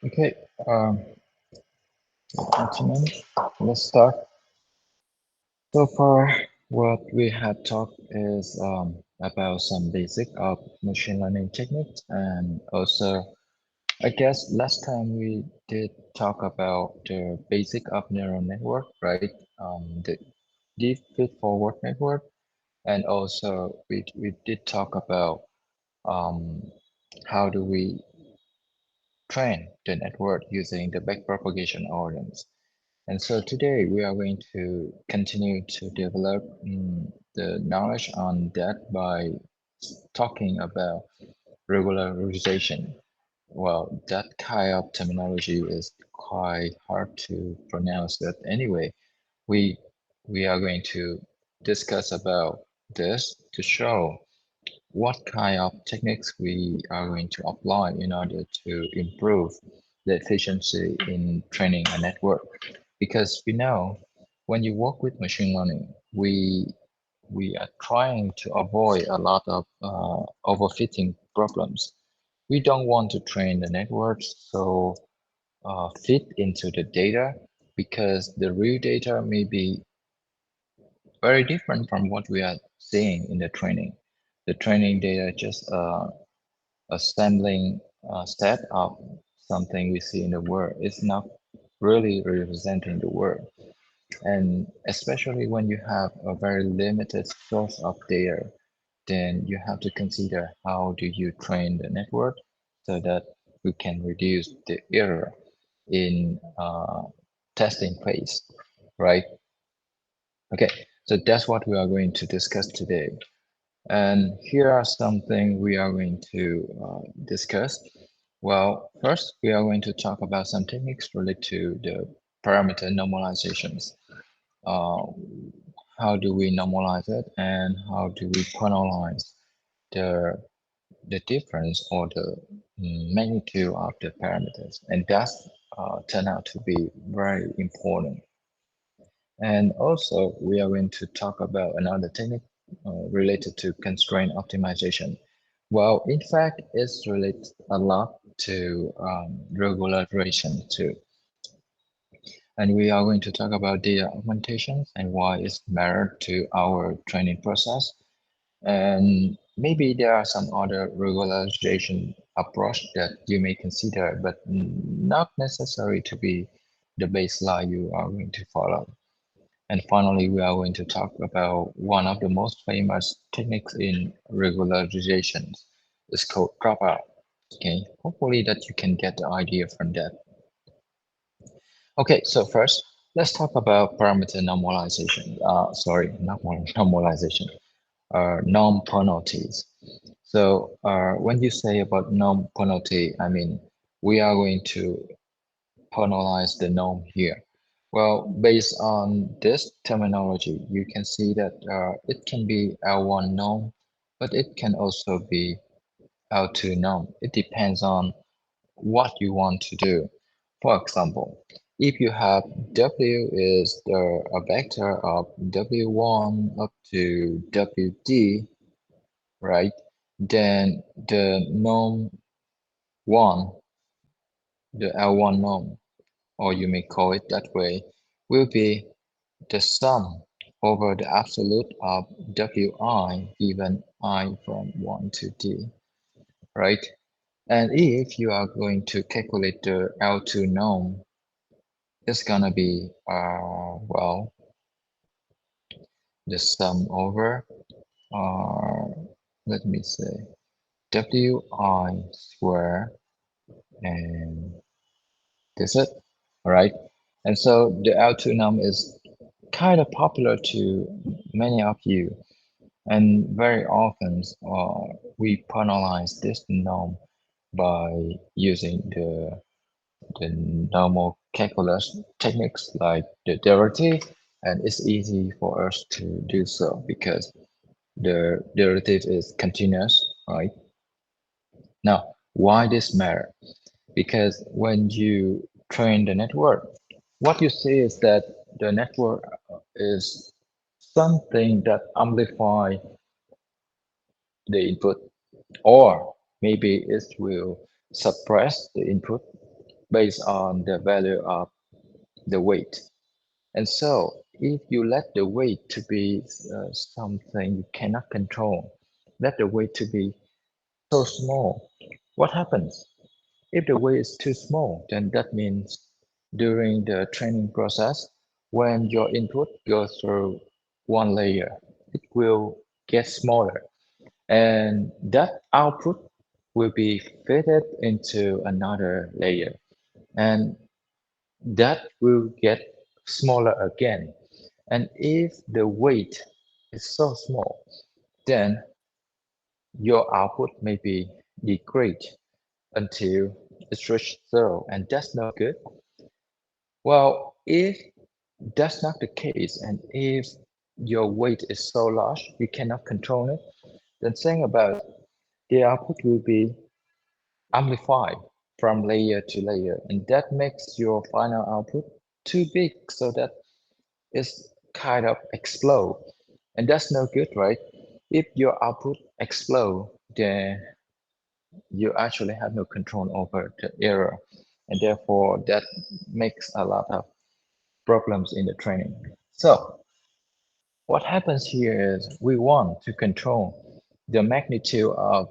Okay, gentlemen, let's start. So far, what we have talked is about some basic of machine learning techniques, and also, I guess last time we did talk about the basic of neural network, right? The deep feed-forward network, and also we did talk about um, how do we train the network using the backpropagation algorithms. And so today we are going to continue to develop the knowledge on that by talking about regularization. Well, that kind of terminology is quite hard to pronounce, but anyway, we we are going to discuss about this to show what kind of techniques we are going to apply in order to improve the efficiency in training a network. Because we know when you work with machine learning, we are trying to avoid a lot of overfitting problems. We don't want to train the networks so fit into the data because the real data may be very different from what we are seeing in the training. The training data just assembling set of something we see in the world. It's not really representing the world. And especially when you have a very limited source of data, then you have to consider how do you train the network so that we can reduce the error in testing phase, right? Okay, so that's what we are going to discuss today. And here are something we are going to discuss. Well, first, we are going to talk about some techniques related to the parameter normalizations. Uh, how do we normalize it and how do we penalize the, the difference or the magnitude of the parameters? And that's turned out to be very important. And also, we are going to talk about another technique related to constraint optimization. Well, in fact, it's related a lot to regularization too. And we are going to talk about data augmentations and why it's mattered to our training process. And maybe there are some other regularization approach that you may consider, but not necessary to be the baseline you are going to follow. And finally, we are going to talk about one of the most famous techniques in regularizations. It's called dropout. Okay, hopefully that you can get the idea from that. Okay, so first, let's talk about parameter normalization. Sorry, not normalization, norm penalties. So when you say about norm penalty, I mean, we are going to penalize the norm here. Well, based on this terminology, you can see that it can be L1 norm, but it can also be L2 norm. It depends on what you want to do. For example, if you have W is a vector of W1 up to WD, right? Then the norm 1, the L1 norm, or you may call it that way, will be the sum over the absolute of Wi given I from 1 to D, right? And if you are going to calculate the L2 norm, it's gonna be, well, the sum over, uh, let me say, Wi square, and that's it, all right? And so the L2 norm is kind of popular to many of you. And very often we penalize this norm by using the normal calculus techniques like the derivative, and it's easy for us to do so because the derivative is continuous, right? Now, why this matter? Because when you train the network, what you see is that the network is something that amplify the input, or maybe it will suppress the input, based on the value of the weight. And so if you let the weight to be something you cannot control, let the weight to be so small, what happens? If the weight is too small, then that means during the training process, when your input goes through one layer, it will get smaller, and that output will be fitted into another layer, and that will get smaller again. And if the weight is so small, then your output may be decreased until it's reached zero, and that's no good. Well, if that's not the case, and if your weight is so large you cannot control it, then saying about it, the output will be amplified from layer to layer, and that makes your final output too big so that it's kind of explode, and that's no good, right? If your output explode, then you actually have no control over the error, and therefore that makes a lot of problems in the training. So what happens here is we want to control the magnitude of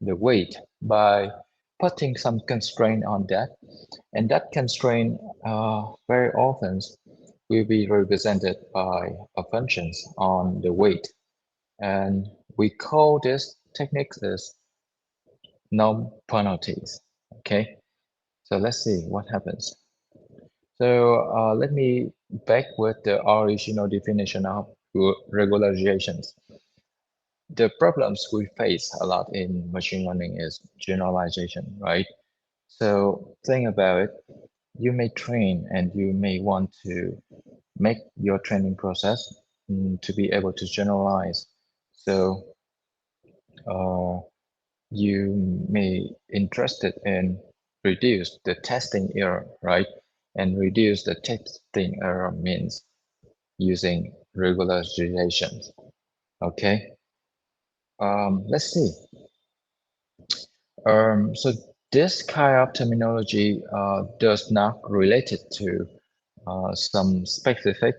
the weight by putting some constraint on that, and that constraint very often will be represented by a functions on the weight, and we call this technique as norm penalties. Okay, so let's see what happens. So let me back with the original definition of regularizations. The problems we face a lot in machine learning is generalization, right? So think about it. You may train and you may want to make your training process to be able to generalize. So uh, you may interested in reduce the testing error, right? And reduce the testing error means using regularizations. Okay. Let's see. So this kind of terminology does not related to some specific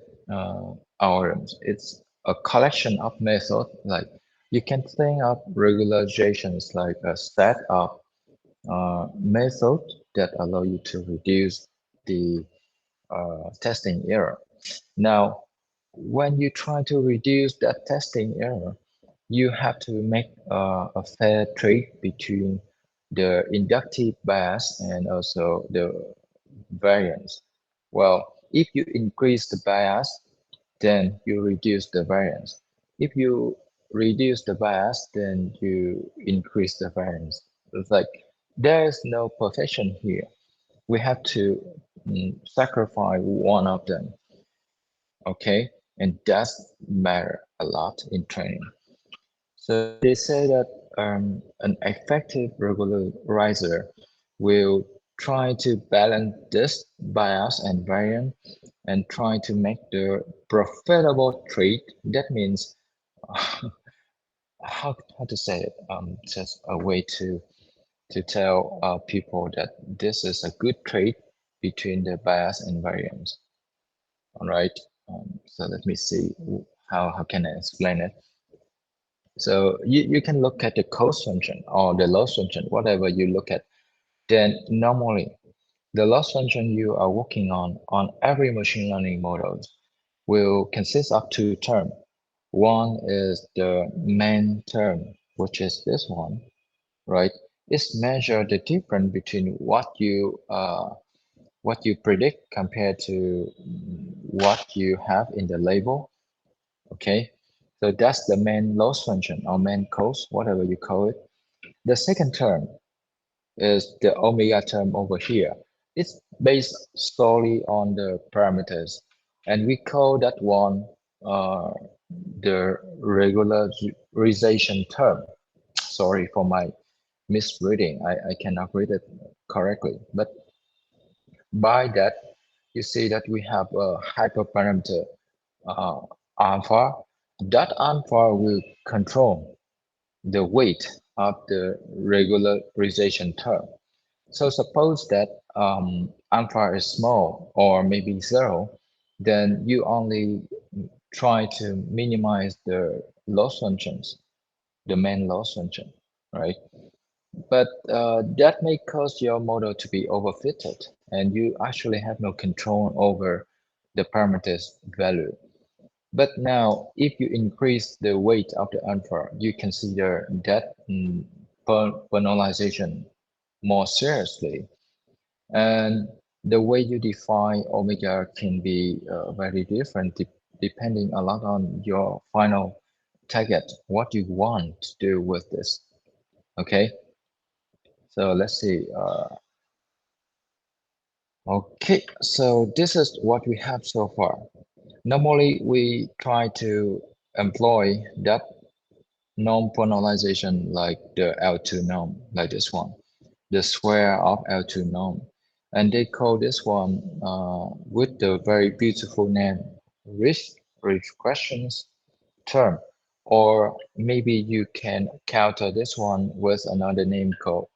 algorithms. It's a collection of methods. Like you can think of regularizations like a set of methods that allow you to reduce the testing error. Now, when you try to reduce that testing error, you have to make a fair trade between the inductive bias and also the variance. Well, if you increase the bias, then you reduce the variance. If you reduce the bias, then you increase the variance. It's like there is no perfection here. We have to sacrifice one of them, okay? And that's matter a lot in training. So they say that an effective regularizer will try to balance this bias and variance and try to make the profitable trade. That means how to say it? Just a way to tell people that this is a good trade between the bias and variance. All right. So let me see how can I explain it. So you can look at the cost function or the loss function, whatever you look at. Then normally the loss function you are working on every machine learning model will consist of two terms. One is the main term, which is this one, right? It's measure the difference between what you predict compared to what you have in the label. Okay, so that's the main loss function or main cost, whatever you call it. The second term is the omega term over here. It's based solely on the parameters, and we call that one uh, the regularization term. Sorry for my misreading. I cannot read it correctly, but by that, you see that we have a hyperparameter uh, alpha. That alpha will control the weight of the regularization term. So suppose that alpha is small or maybe zero, then you only try to minimize the loss functions, the main loss function, right? But that may cause your model to be overfitted, and you actually have no control over the parameters value. But now, if you increase the weight of the alpha, you consider that penalization more seriously. And the way you define omega can be very different depending a lot on your final target, what you want to do with this. Okay, so let's see. Okay, so this is what we have so far. Normally, we try to employ that norm penalization like the L2 norm, like this one, the square of L2 norm. And they call this one with the very beautiful name, risk regressions term. Or maybe you can counter this one with another name called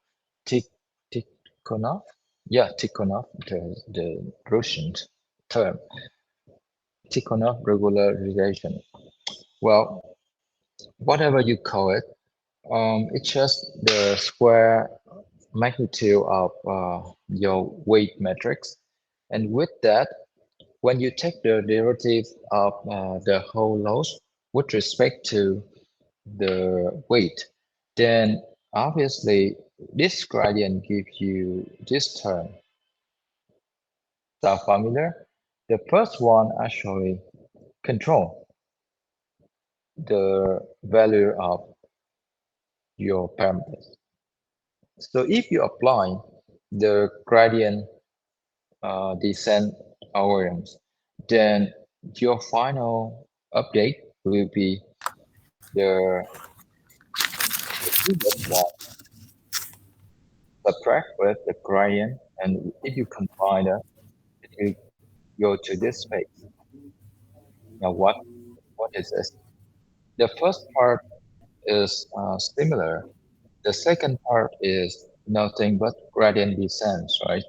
Tik Tikhonov. Yeah, Tikhonov, the Russian term, Tikhonov regularization. Well, whatever you call it, it's just the square magnitude of your weight matrix. And with that, when you take the derivative of the whole loss with respect to the weight, then obviously this gradient gives you this term. Sound familiar? The first one actually control the value of your parameters. So if you apply the gradient descent algorithms, then your final update will be the, the previous one subtract with the gradient, and if you combine that, it will go to this space. Now, what is this? The first part is similar. The second part is nothing but gradient descent, right?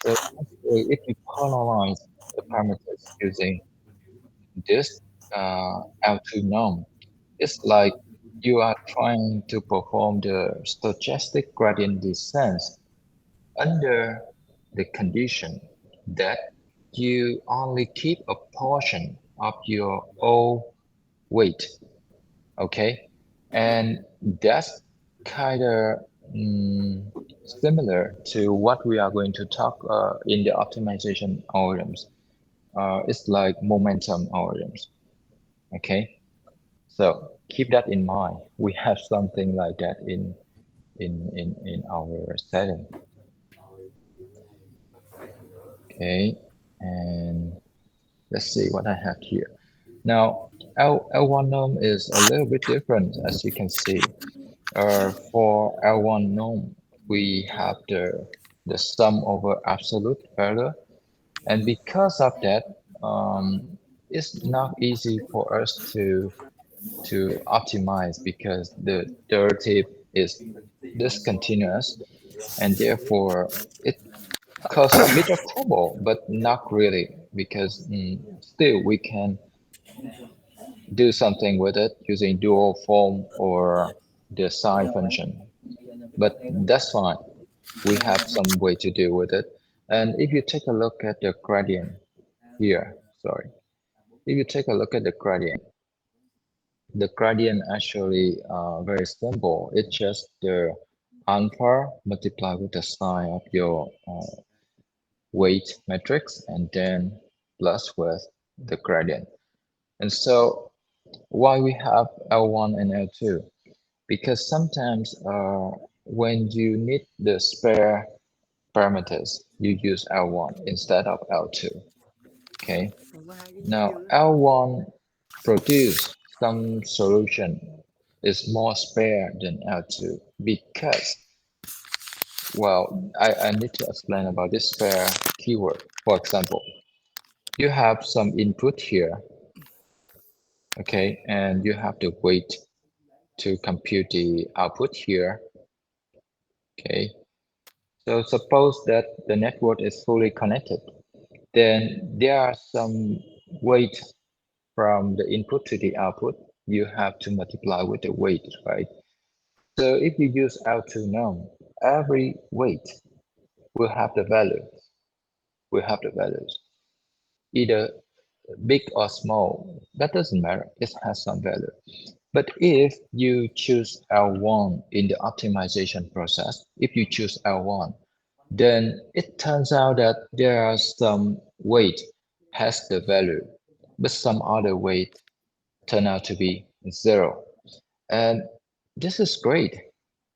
So actually, if you polarize the parameters using this L2 norm, it's like you are trying to perform the stochastic gradient descent under the condition that you only keep a portion of your old weight, okay? And that's kind of similar to what we are going to talk in the optimization algorithms. It's like momentum algorithms, okay? So keep that in mind. We have something like that in our setting, okay? And let's see what I have here. Now, L1 norm is a little bit different, as you can see. For L1 norm, we have the sum over absolute value, and because of that, it's not easy for us to optimize because the derivative is discontinuous, and therefore it causes a bit of trouble, but not really because still we can do something with it using dual form or the psi function. But that's fine. We have some way to deal with it. And if you take a look at the gradient here, sorry, if you take a look at the gradient actually very simple. It's just the alpha multiplied with the sine of your weight matrix and then plus with the gradient. And so why we have L1 and L2? Because sometimes when you need the spare parameters, you use L1 instead of L2. Okay. Now L1 produce some solution is more spare than L2 because, well, I need to explain about this spare keyword. For example, you have some input here, okay, and you have to wait to compute the output here, okay. So suppose that the network is fully connected, then there are some weight from the input to the output. You have to multiply with the weight, right? So if you use L2 num, every weight will have the value, will have the values, either big or small, that doesn't matter, it has some value. But if you choose L1 in the optimization process, if you choose L1, then it turns out that there are some weight has the value, but some other weight turn out to be zero. And this is great.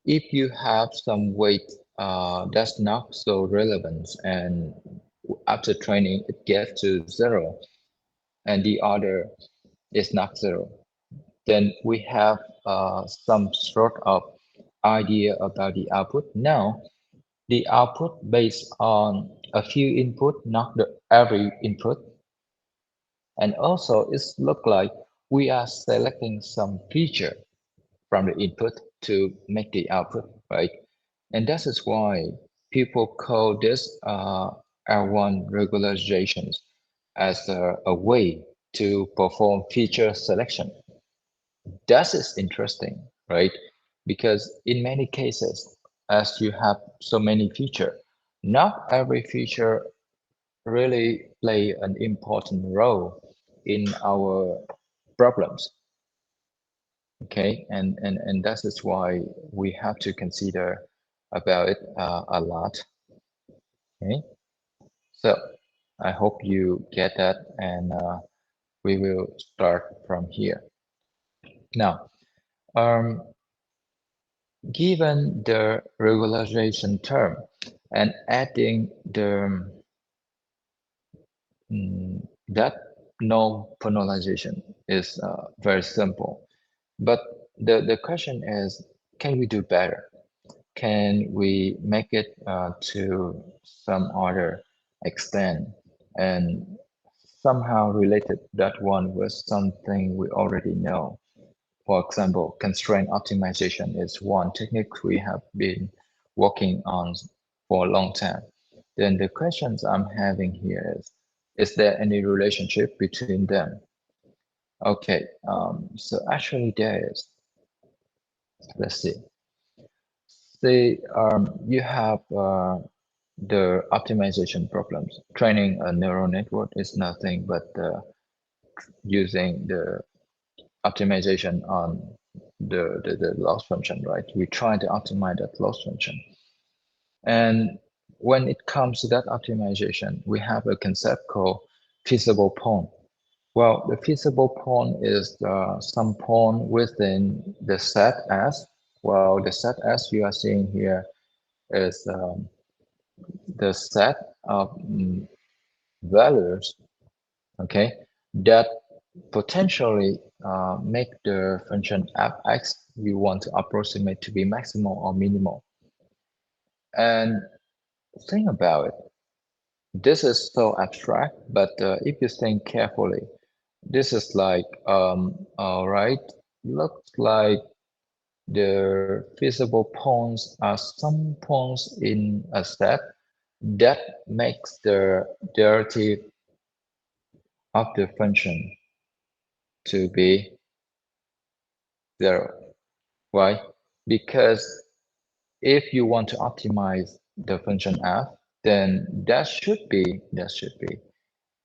If you have some weight that's not so relevant and after training it gets to zero and the other is not zero, then we have some sort of idea about the output. Now, the output based on a few input, not the every input. And also it's look like we are selecting some feature from the input to make the output, right? And that is why people call this L1 regularizations as a way to perform feature selection. That is interesting, right? Because in many cases, as you have so many feature, not every feature really play an important role in our problems. Okay, and that is why we have to consider about it a lot. Okay, so I hope you get that, and we will start from here. Now, given the regularization term and adding the that no penalization is very simple. But the question is, can we do better? Can we make it to some other extent and somehow related that one with something we already know? For example, constraint optimization is one technique we have been working on for a long time. Then the questions I'm having here is there any relationship between them? Okay, so actually there is. Let's see. Say you have the optimization problems. Training a neural network is nothing but using the optimization on the loss function, right? We try to optimize that loss function. And when it comes to that optimization, we have a concept called feasible point. Well, the feasible point is some point within the set S. Well, the set S you are seeing here is the set of values, okay, that potentially make the function fx you want to approximate to be maximal or minimal. And think about it. This is so abstract, but if you think carefully, this is like, all right, looks like the feasible points are some points in a set that makes the derivative of the function to be zero. Why? Because if you want to optimize the function f, then that should be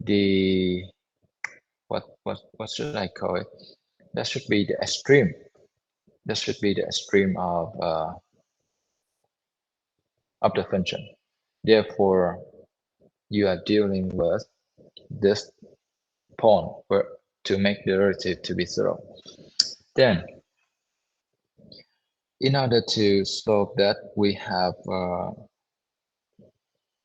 the what should I call it? That should be the extreme. That should be the extreme of the function. Therefore, you are dealing with this point where to make the derivative to be zero. Then, in order to solve that, we have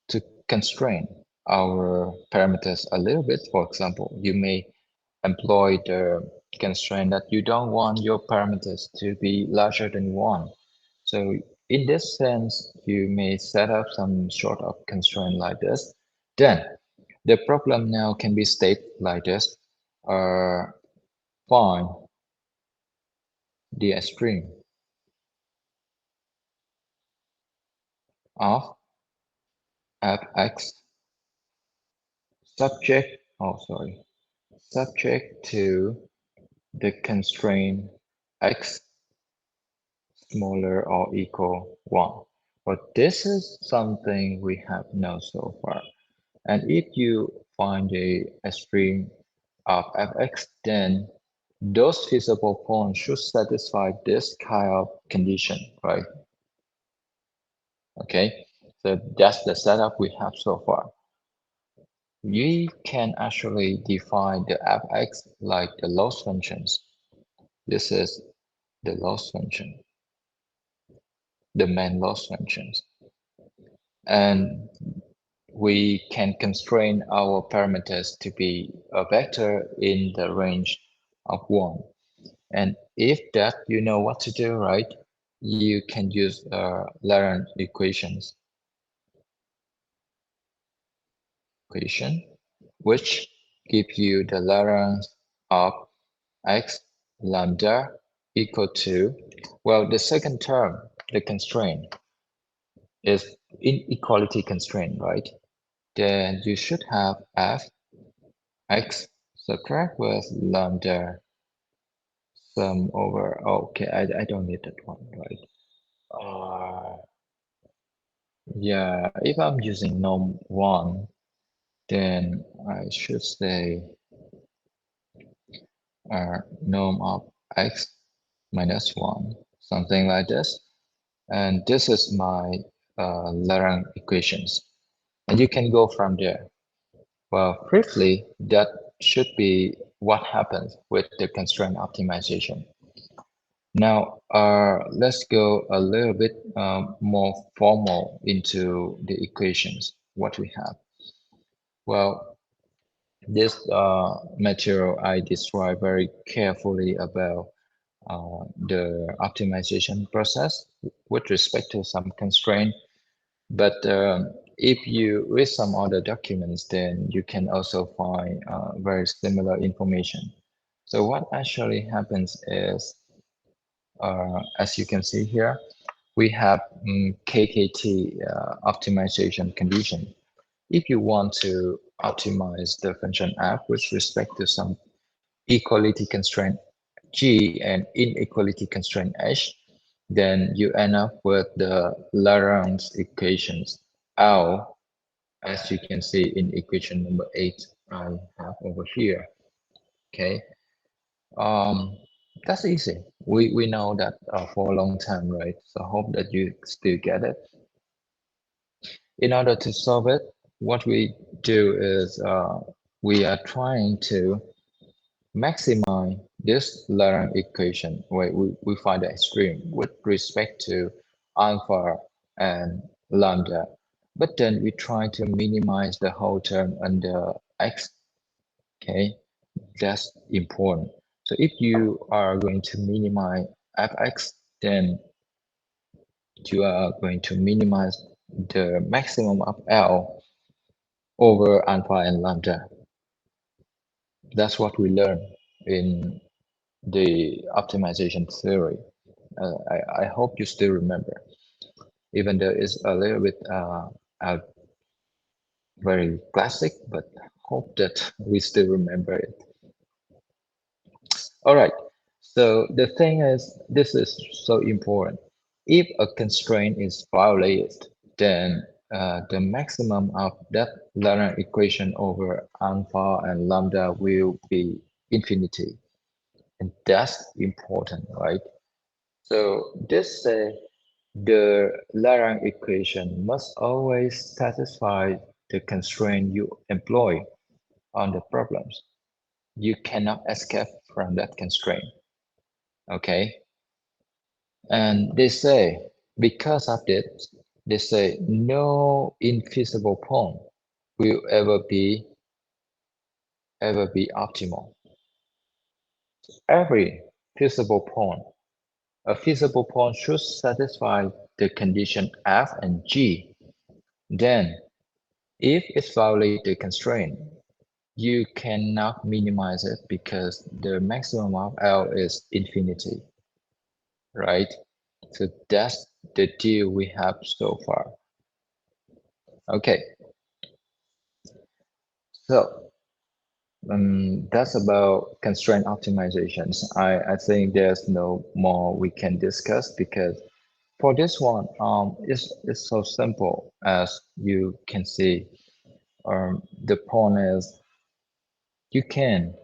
to constrain our parameters a little bit. For example, you may employ the constraint that you don't want your parameters to be larger than one. So in this sense, you may set up some sort of constraint like this. Then the problem now can be stated like this. Find the extreme of fx subject to the constraint x smaller or equal 1. But this is something we have known so far. And if you find a extreme of fx, then those feasible points should satisfy this kind of condition, right? Okay, so that's the setup we have so far. We can actually define the fx like the loss functions. This is the loss function, the main loss functions. And we can constrain our parameters to be a vector in the range of 1. And if that you know what to do, right? You can use Lagrange equation, which give you the Lagrange of x lambda equal to, well, the second term, the constraint, is inequality constraint, right? Then you should have f x subtract with lambda sum over, okay, I don't need that one, right? Yeah, if I'm using norm 1, then I should say norm of x minus 1, something like this. And this is my Lagrange equations. And you can go from there. Well, briefly, that should be what happens with the constraint optimization. Now, let's go a little bit more formal into the equations, what we have. Well, this material I described very carefully about the optimization process with respect to some constraint. But if you read some other documents, then you can also find very similar information. So what actually happens is, as you can see here, we have KKT optimization condition. If you want to optimize the function f with respect to some equality constraint g and inequality constraint h, then you end up with the Lagrange equations L, as you can see in equation number 8 I have over here. Okay, um, that's easy. We know that for a long time, right? So I hope that you still get it. In order to solve it, what we do is we are trying to maximize this Lagrange equation where we find the extreme with respect to alpha and lambda. But then we try to minimize the whole term under x. Okay, that's important. So if you are going to minimize fx, then you are going to minimize the maximum of L over alpha and lambda. That's what we learn in the optimization theory. I hope you still remember, even though it's a little bit very classic, but hope that we still remember it. All right. So the thing is, this is so important. If a constraint is violated, then the maximum of that Lagrange equation over alpha and lambda will be infinity. And that's important, right? So this says the Lagrange equation must always satisfy the constraint you employ on the problems. You cannot escape from that constraint. Okay. And they say, because of this, they say no infeasible point will ever be optimal. Every feasible point, a feasible point should satisfy the condition F and G. Then, if it violates the constraint, you cannot minimize it because the maximum of L is infinity, right? So that's the deal we have so far. Okay, so that's about constraint optimizations. I think there's no more we can discuss because for this one, it's so simple as you can see. The point is you can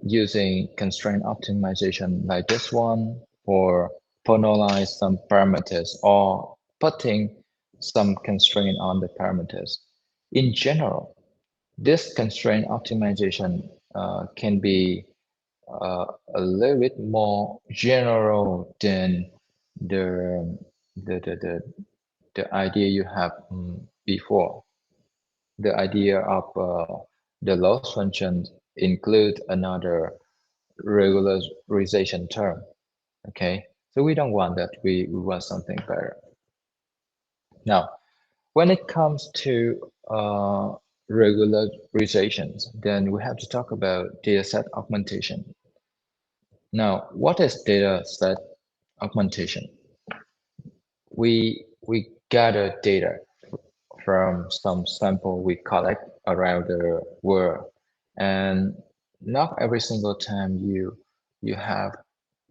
using constraint optimization like this one for penalize some parameters or putting some constraint on the parameters. In general, this constraint optimization can be uh, a little bit more general than the the idea you have before. The idea of the loss function include another regularization term. Okay, so we don't want that. We want something better. Now, when it comes to regularizations, then we have to talk about data set augmentation. Now, what is data set augmentation? We gather data from some sample we collect around the world, and not every single time you have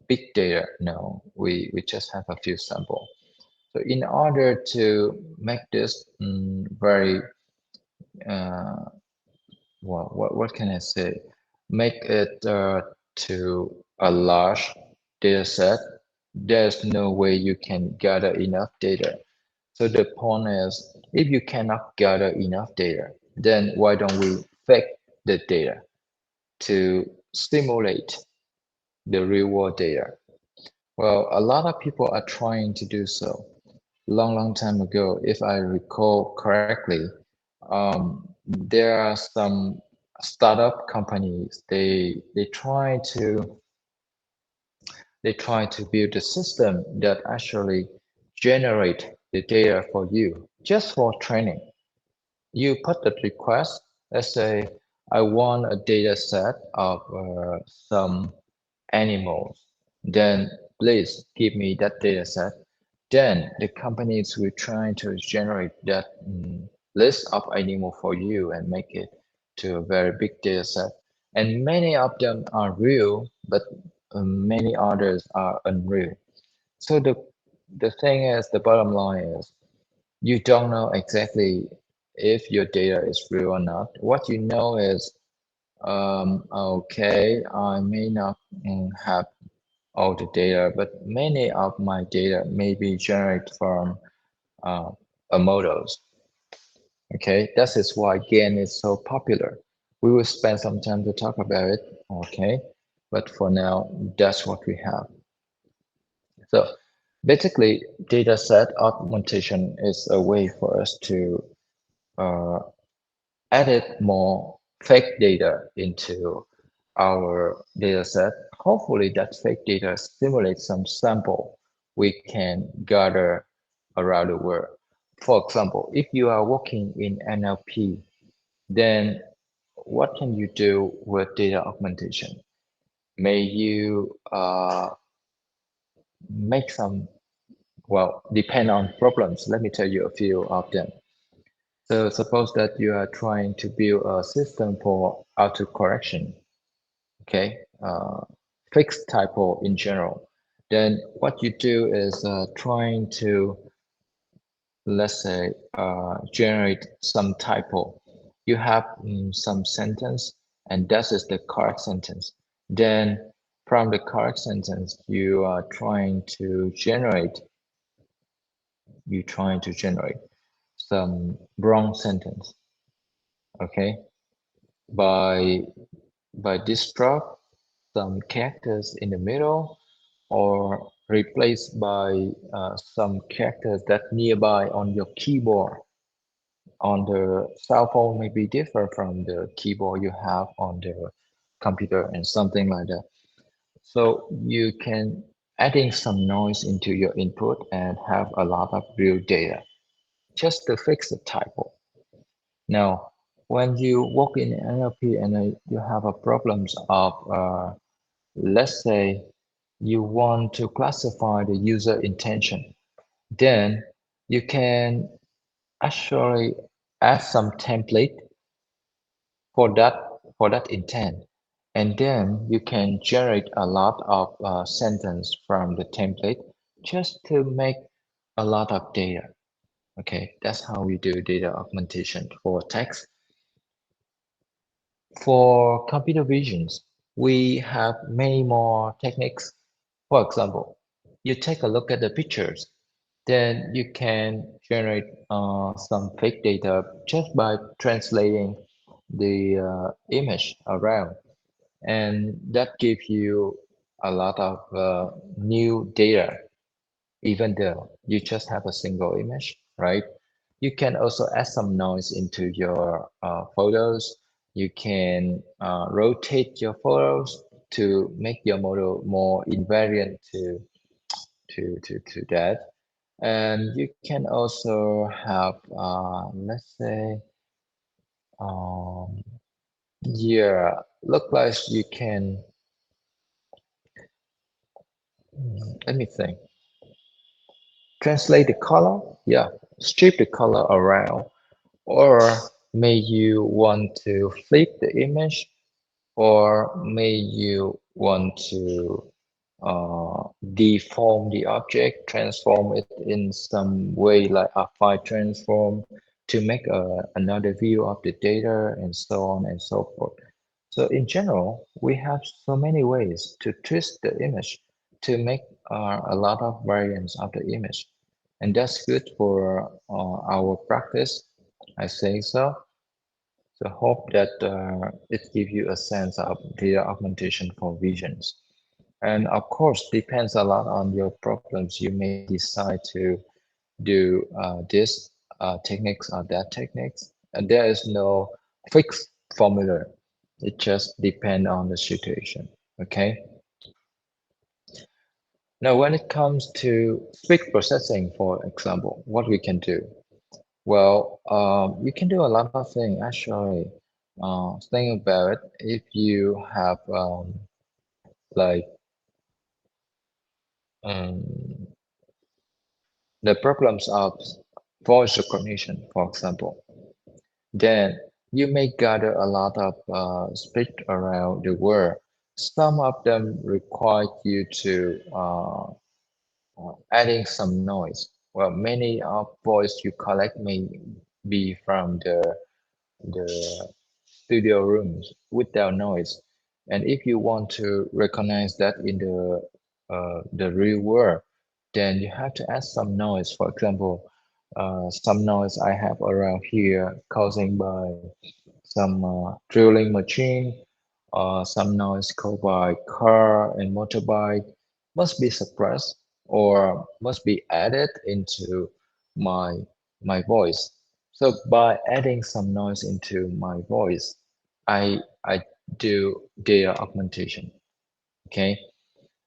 big data. No, we just have a few sample. So in order to make this very uh, well, what can I say? Make it to a large data set. There's no way you can gather enough data. So the point is, if you cannot gather enough data, then why don't we fake the data to simulate the real world data? Well, a lot of people are trying to do so. Long time ago, if I recall correctly, there are some startup companies. They try to build a system that actually generate the data for you just for training. You put the request. Let's say I want a data set of some animals. Then please give me that data set. Then the companies will try to generate that list of animal for you and make it to a very big data set. And many of them are real, but many others are unreal. So the thing is, the bottom line is, you don't know exactly if your data is real or not. What you know is, okay, I may not have all the data, but many of my data may be generated from uh, models. Okay, that is why GAN is so popular. We will spend some time to talk about it. Okay, but for now, that's what we have. So basically, data set augmentation is a way for us to uh, edit more fake data into our data set. Hopefully that fake data simulates some sample we can gather around the world. For example, if you are working in NLP, then what can you do with data augmentation? May you make some, well, depend on problems. Let me tell you a few of them. So suppose that you are trying to build a system for auto correction, okay, fixed typo in general. Then what you do is trying to, let's say, generate some typo. You have some sentence, and that is the correct sentence. Then from the correct sentence, you trying to generate some wrong sentence, okay, by disrupt some characters in the middle or replaced by some characters that nearby on your keyboard on the cell phone may be different from the keyboard you have on the computer and something like that. So you can adding some noise into your input and have a lot of real data just to fix the typo. Now, when you work in NLP and you have a problems of, let's say you want to classify the user intention, then you can actually add some template for that for that intent, and then you can generate a lot of sentence from the template just to make a lot of data. Okay, that's how we do data augmentation for text. For computer visions, we have many more techniques. For example, you take a look at the pictures, then you can generate some fake data just by translating the image around, and that gives you a lot of new data, even though you just have a single image, right? You can also add some noise into your photos. You can rotate your photos to make your model more invariant to that. And you can also have, let's say, um, yeah, look like you can, let me think, translate the color, yeah, strip the color around, or may you want to flip the image, or may you want to deform the object, transform it in some way like a file transform to make another view of the data and so on and so forth. So in general, we have so many ways to twist the image to make a lot of variants of the image. And that's good for our practice. I say so. So hope that it gives you a sense of data augmentation for visions. And of course, depends a lot on your problems. You may decide to do this techniques or that techniques. And there is no fixed formula. It just depends on the situation. Okay. Now, when it comes to speech processing, for example, what we can do? Well, you can do a lot of things actually. Think about it. If you have like um, the problems of voice recognition, for example, then you may gather a lot of speech around the world. Some of them require you to adding some noise. Well, many of voice you collect may be from the studio rooms without noise. And if you want to recognize that in the real world, then you have to add some noise. For example, some noise I have around here causing by some drilling machine, some noise caused by car and motorbike must be suppressed or must be added into my my voice. So by adding some noise into my voice, I do data augmentation. Okay,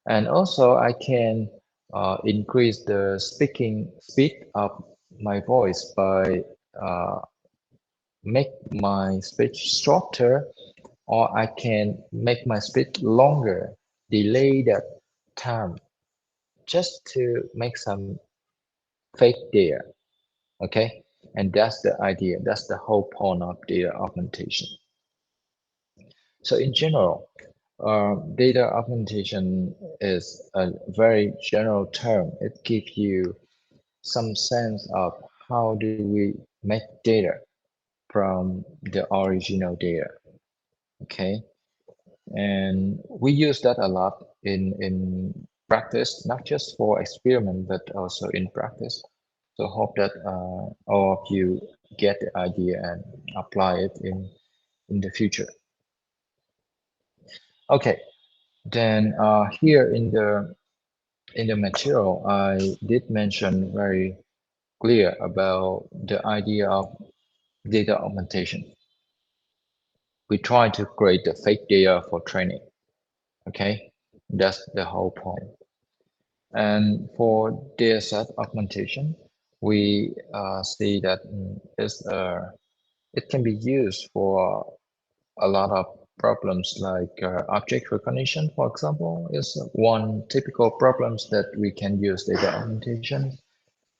and also I can increase the speaking speed of my voice by uh, make my speech shorter, or I can make my speech longer, delay that time just to make some fake data. Okay, and that's the idea. That's the whole point of data augmentation. So in general, data augmentation is a very general term. It gives you some sense of how do we make data from the original data. Okay, and we use that a lot in practice, not just for experiment, but also in practice. So hope that all of you get the idea and apply it in the future. Okay, then here in the material, I did mention very clear about the idea of data augmentation. We try to create the fake data for training. Okay, that's the whole point. And for dataset augmentation, we see that it can be used for a lot of problems like object recognition, for example, is one typical problems that we can use data augmentation.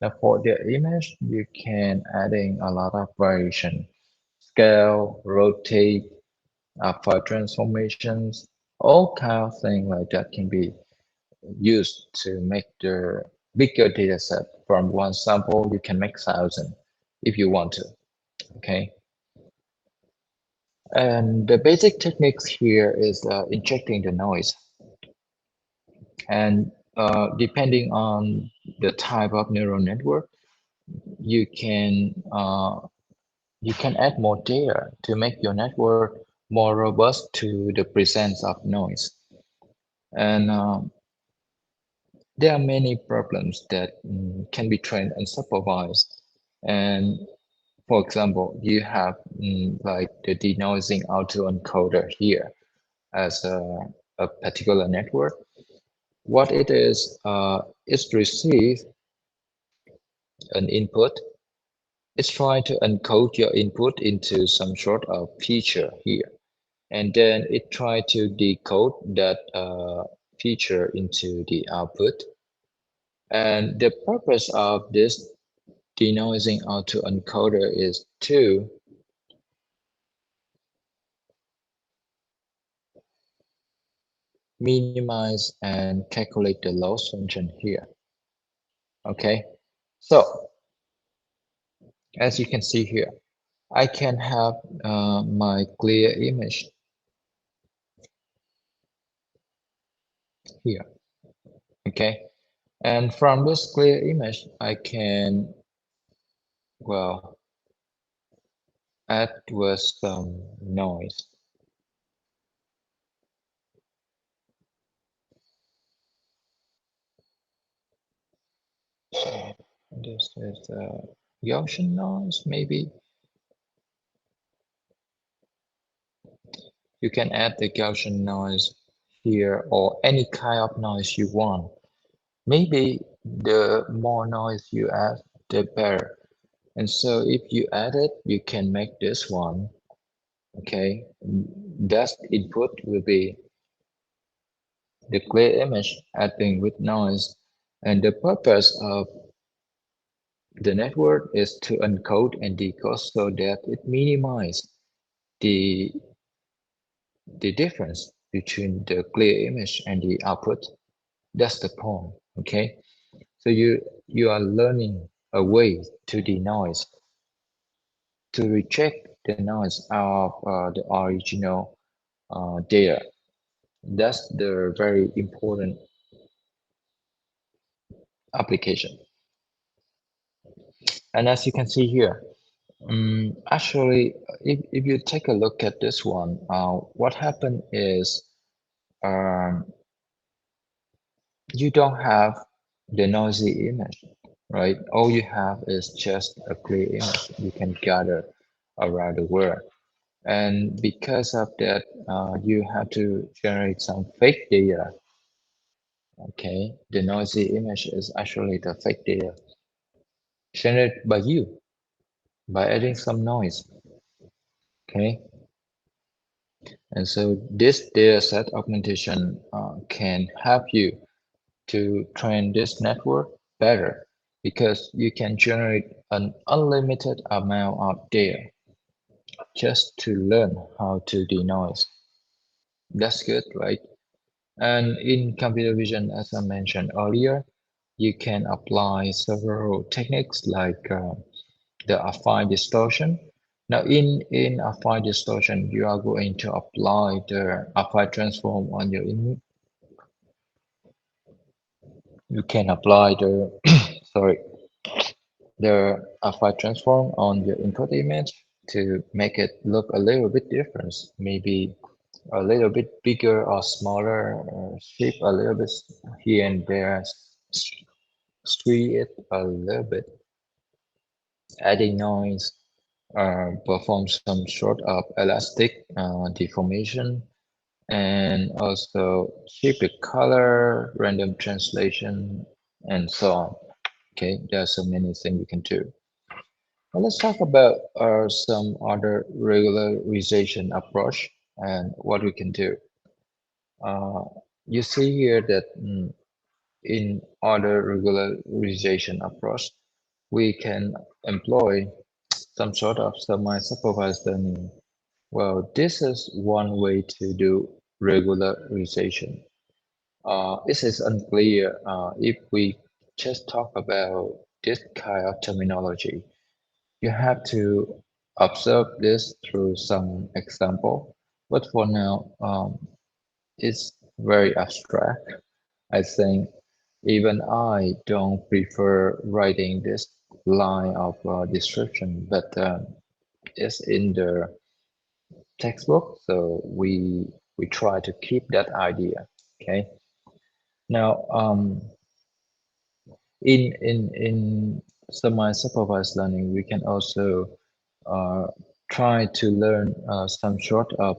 Now for the image, you can adding a lot of variation, scale, rotate, alpha transformations, all kind of thing like that can be used to make the bigger data set. From one sample, you can make 1,000 if you want to, okay? And the basic techniques here is injecting the noise. And depending on the type of neural network, you can you can add more data to make your network more robust to the presence of noise. And there are many problems that can be trained unsupervised. And for example, you have like the denoising autoencoder here as a particular network. What it is receive an input. It's trying to encode your input into some sort of feature here. And then it try to decode that feature into the output. And the purpose of this denoising autoencoder is to minimize and calculate the loss function here. Okay, so as you can see here, I can have my clear image here. Okay, and from this clear image, I can, well, add with some noise. So this is Gaussian noise, maybe. You can add the Gaussian noise here or any kind of noise you want. Maybe the more noise you add, the better. And so if you add it, you can make this one, okay? That input will be the clear image adding with noise. And the purpose of the network is to encode and decode so that it minimizes the, the difference between the clear image and the output. That's the point, okay? So you are learning a way to denoise, to reject the noise of the original data. That's the very important application. And as you can see here, actually, if you take a look at this one, what happened is um, you don't have the noisy image, right? All you have is just a clear image you can gather around the world. And because of that, you have to generate some fake data. Okay, the noisy image is actually the fake data generated by you by adding some noise. Okay, and so this data set augmentation can help you to train this network better because you can generate an unlimited amount of data just to learn how to denoise. That's good, right? And in computer vision, as I mentioned earlier, you can apply several techniques like the affine distortion. Now, in affine distortion, you are going to apply the affine transform on your image. You can apply the sorry, the affine transform on your input image to make it look a little bit different, maybe a little bit bigger or smaller, shape a little bit here and there, sway it a little bit, adding noise, perform some sort of elastic deformation, and also shape the color, random translation, and so on. Okay, there are so many things you can do. Now let's talk about some other regularization approach and what we can do. Uh, you see here that in other regularization approach, we can employ some sort of semi-supervised learning. Well, this is one way to do regularization. It is unclear if we just talk about this kind of terminology. You have to observe this through some example, but for now, it's very abstract. I think even I don't prefer writing this line of description, but it's in the textbook, so we try to keep that idea. Okay. Now, in semi-supervised learning, we can also uh, try to learn some sort of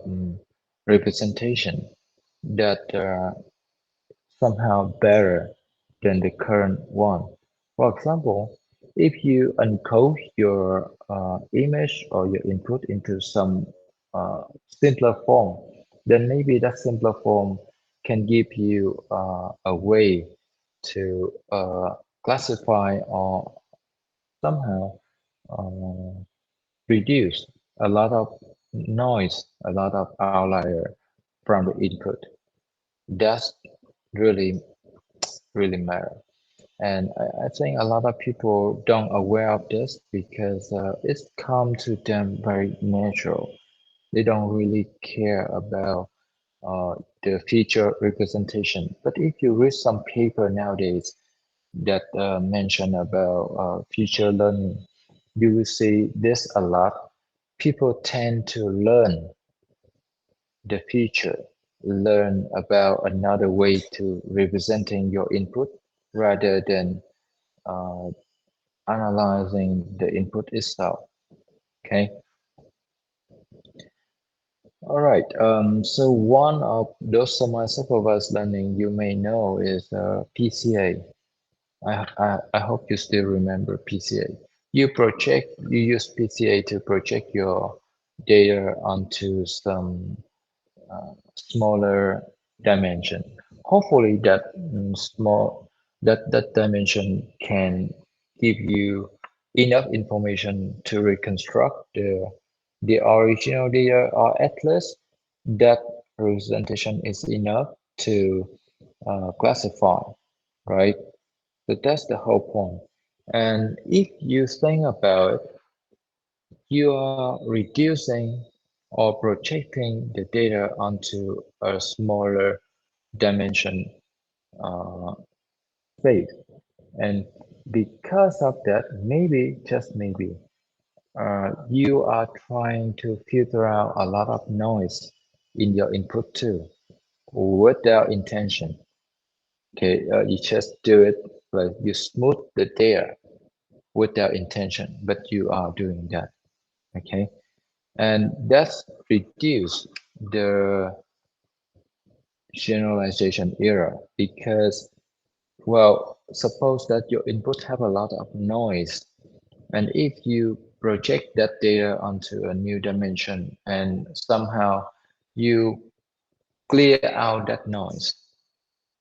representation that somehow better than the current one. For example, if you encode your image or your input into some simpler form, then maybe that simpler form can give you a way to classify or somehow uh, reduce a lot of noise, a lot of outlier from the input. That's really, really matter. And I think a lot of people don't aware of this because it's come to them very natural. They don't really care about the feature representation. But if you read some paper nowadays that mention about future learning, you will see this a lot. People tend to learn the future, learn about another way to representing your input rather than uh, analyzing the input itself. Okay. All right. So one of those semi-supervised learning you may know is PCA. I hope you still remember PCA. You use PCA to project your data onto some smaller dimension. Hopefully that that dimension can give you enough information to reconstruct the original data, or at least that representation is enough to classify, right? So that's the whole point. And if you think about it, you are reducing or projecting the data onto a smaller dimension uh, space. And because of that, maybe, just maybe, you are trying to filter out a lot of noise in your input too, without intention. Okay, you just do it like you smooth the data without intention, but you are doing that. Okay, and that's reduce the generalization error because, well, suppose that your input have a lot of noise, and if you project that data onto a new dimension and somehow you clear out that noise,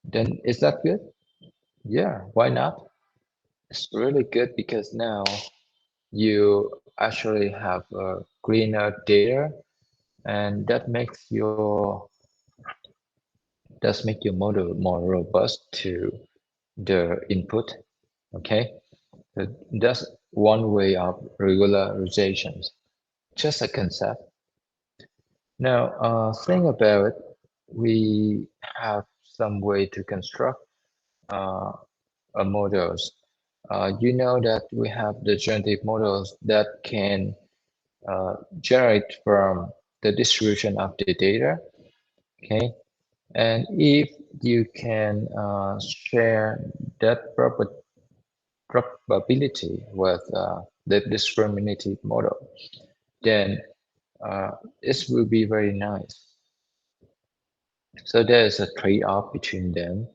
then is that good? Yeah, why not? It's really good because now you actually have a cleaner data, and that make your model more robust to the input. Okay, so that's one way of regularizations, just a concept. Now, think about it. We have some way to construct uh, models. You know that we have the generative models that can generate from the distribution of the data. Okay, and if you can share that probability with the discriminative model, then uh, it will be very nice. So there is a trade-off between them.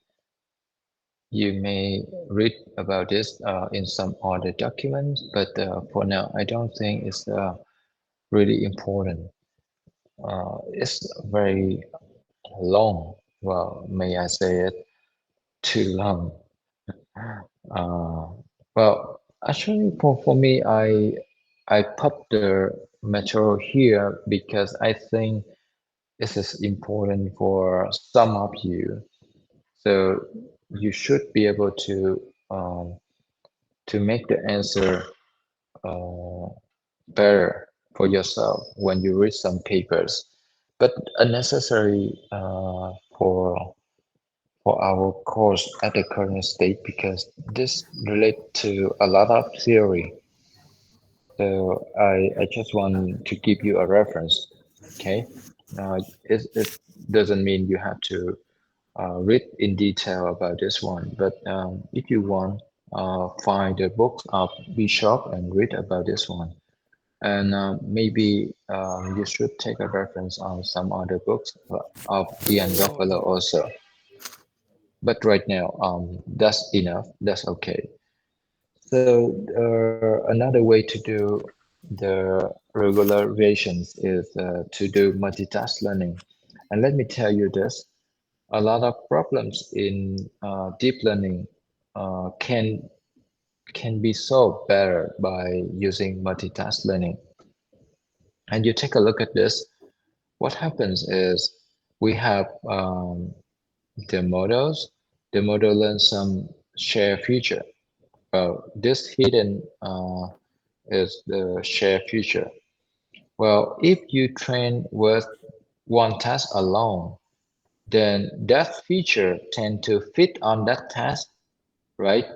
You may read about this in some other documents, but for now, I don't think it's really important. It's very long. Well, may I say it, too long. Uh, well, Actually, for me, I put the material here because I think this is important for some of you. So you should be able um, to make the answer uh, better for yourself when you read some papers, but unnecessary for our course at the current state because this relate to a lot of theory. So I just want to give you a reference. Okay. It doesn't mean you have to read in detail about this one, but if you want, find the books of Bishop and read about this one. And maybe you should take a reference on some other books of Ian Buffalo also. But right now, that's enough. That's okay. So another way to do the regulations is to do multitask learning. And let me tell you this, a lot of problems in deep learning can be solved better by using multitask learning. And you take a look at this, what happens is we have the models, the model learns some share feature. Well, this hidden is the share feature. Well, if you train with one task alone, then that feature tend to fit on that task, right?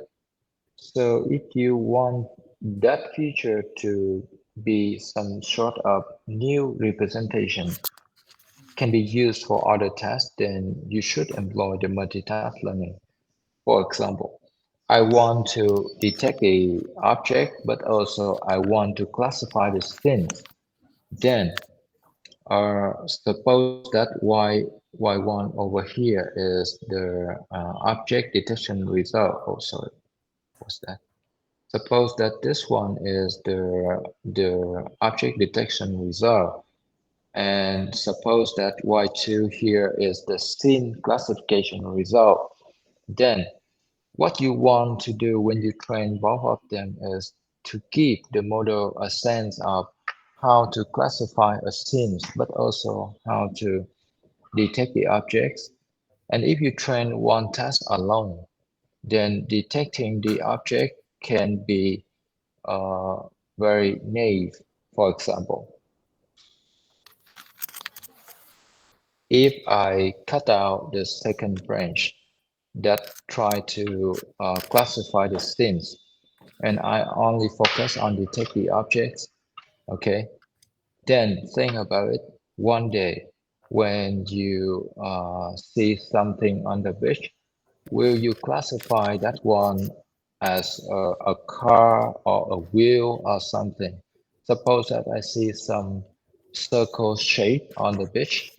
So if you want that feature to be some sort of new representation can be used for other tasks, then you should employ the multitask learning. For example, I want to detect the object, but also I want to classify the scenes. Then, suppose that y1 over here is the object detection result. Oh, sorry, what's that? Suppose that this one is the object detection result, and suppose that y2 here is the scene classification result. Then what you want to do when you train both of them is to give the model a sense of how to classify a scene, but also how to detect the objects. And if you train one task alone, then detecting the object can be uh, very naive. For example, if I cut out the second branch that try to classify the scenes, and I only focus on detect the objects, okay, then think about it. One day, when you see something on the beach, will you classify that one as a car or a wheel or something? Suppose that I see some circle shape on the beach.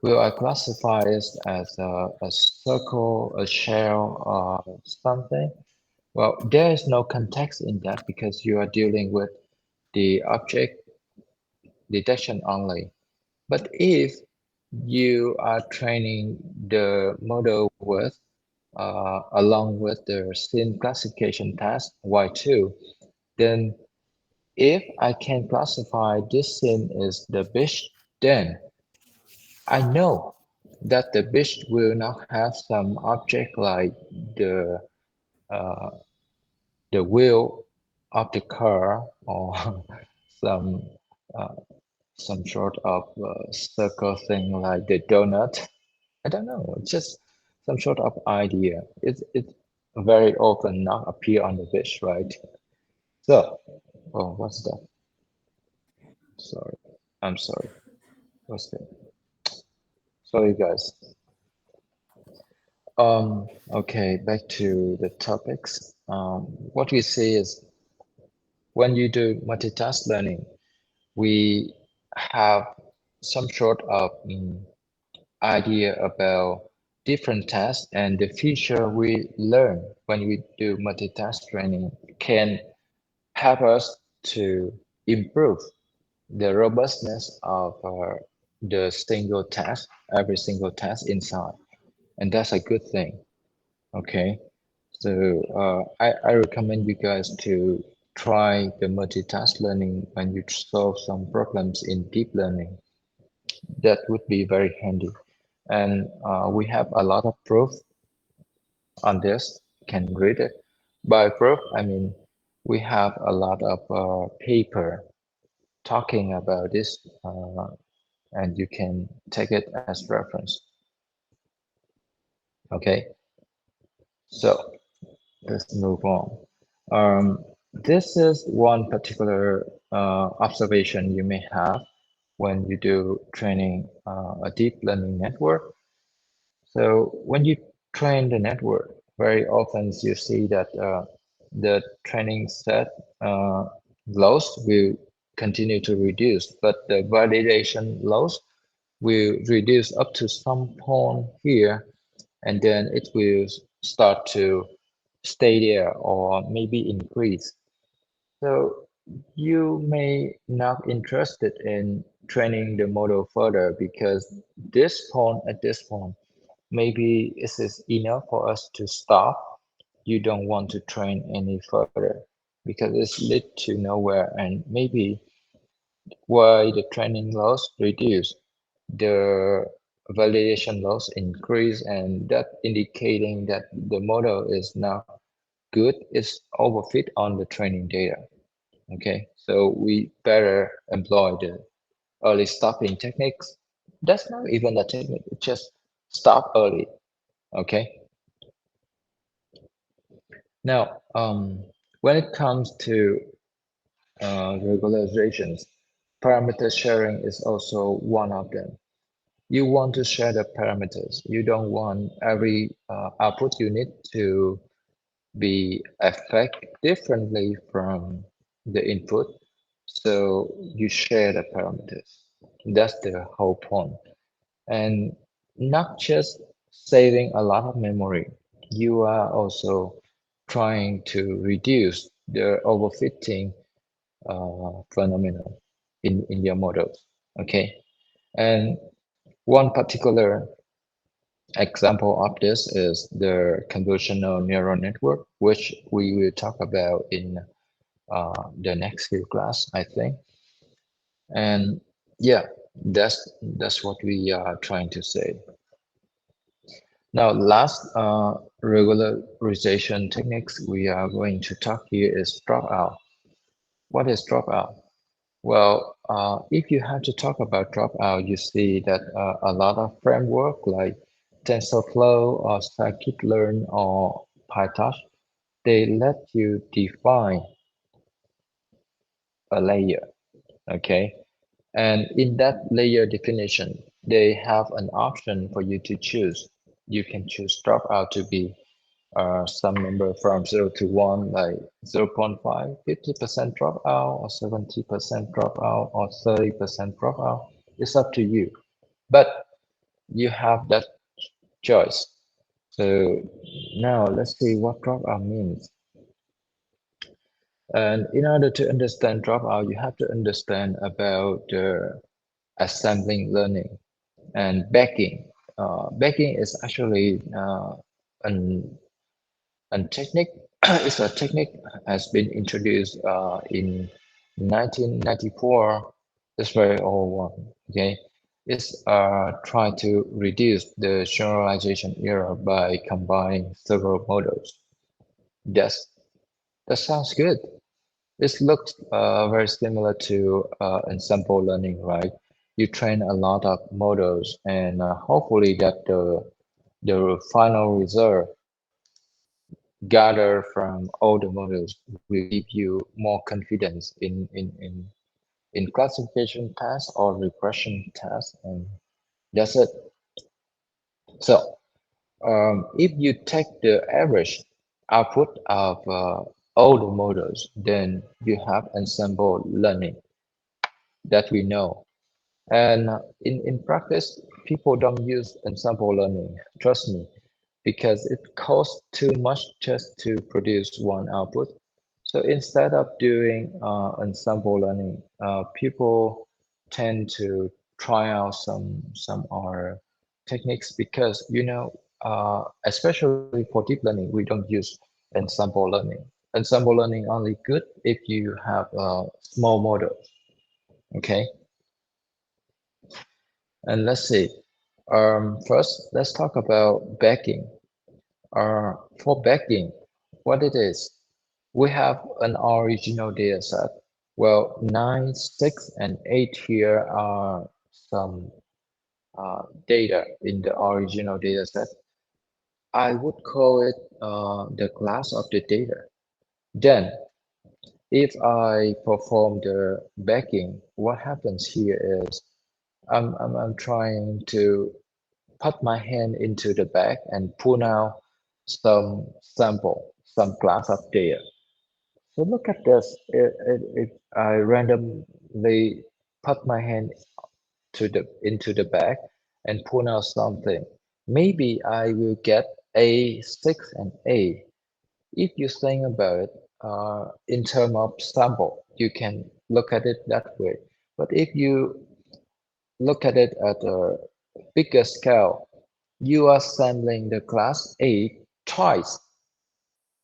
Will I classify it as a circle, a shell, or something? Well, there is no context in that because you are dealing with the object detection only. But if you are training the model with along with the scene classification task Y2, then if I can classify this scene as the beach, then I know that the beach will not have some object like the uh, the wheel of the car or some uh, some sort of circle thing like the donut. I don't know, just some sort of idea. It very often not appear on the beach, right? So, oh, what's that? Sorry, I'm sorry. What's that? Sorry, guys. Okay, back to the topics. What we say is when you do multitask learning, we have some sort of idea about different tasks and the feature we learn when we do multitask training can help us to improve the robustness of the single task, every single task inside. And that's a good thing. Okay. So I recommend you guys to try the multitask learning when you solve some problems in deep learning. That would be very handy. And we have a lot of proof on this. Can read it. By proof, I mean we have a lot of paper talking about this, and you can take it as reference. Okay, so let's move on. This is one particular observation you may have when you do training a deep learning network. So when you train the network, very often you see that the training set loss will continue to reduce, but the validation loss will reduce up to some point here, and then it will start to stay there or maybe increase. So you may not interested in training the model further because this point at this point, maybe this is enough for us to stop. You don't want to train any further because it's lead to nowhere, and maybe why the training loss reduce, the validation loss increase, and that indicating that the model is not good, is overfit on the training data. Okay, so we better employ the early stopping techniques. That's not even a technique, it's just stop early. Okay, now when it comes to regularizations, parameter sharing is also one of them. You want to share the parameters. You don't want every output unit to be affect differently from the input. So you share the parameters. That's the whole point. And not just saving a lot of memory, you are also trying to reduce the overfitting phenomenon in your models. Okay. And one particular example of this is the convolutional neural network, which we will talk about in the next few class, I think. And yeah, that's what we are trying to say. Now, last regularization techniques we are going to talk here is dropout. What is dropout? Well, if you have to talk about dropout, you see that a lot of framework like TensorFlow or scikit-learn or PyTorch, they let you define a layer, okay? And in that layer definition, they have an option for you to choose. You can choose dropout to be some number from 0 to 1, like 0 0.5, 50% dropout, or 70% dropout, or 30% dropout. It's up to you. But you have that choice. So now let's see what dropout means. And in order to understand dropout, you have to understand about the assembling learning and backing. Backing is actually an And technique is a technique has been introduced in 1994. It's very old one. Okay, it's trying to reduce the generalization error by combining several models. Yes, that sounds good. This looks very similar to ensemble learning, right? You train a lot of models, and hopefully that the final result gather from all the models will give you more confidence in classification tests or regression tests, and that's it. So if you take the average output of all the models, then you have ensemble learning that we know. And in practice, people don't use ensemble learning, trust me, because it costs too much just to produce one output. So instead of doing ensemble learning, people tend to try out some techniques because especially for deep learning, we don't use ensemble learning. Ensemble learning only good if you have a small model. Okay, and let's see. First, let's talk about backing. For backing, what it is, we have an original data set. Well, 9, 6, and 8 here are some data in the original data set. I would call it the class of the data. Then, if I perform the backing, what happens here is I'm trying to put my hand into the bag and pull out some sample, some class of data. So look at this. If I randomly put my hand into the bag and pull out something, maybe I will get A, 6, and A. If you think about it, in terms of sample, you can look at it that way. But if you look at it at a bigger scale, you are sampling the class 8 twice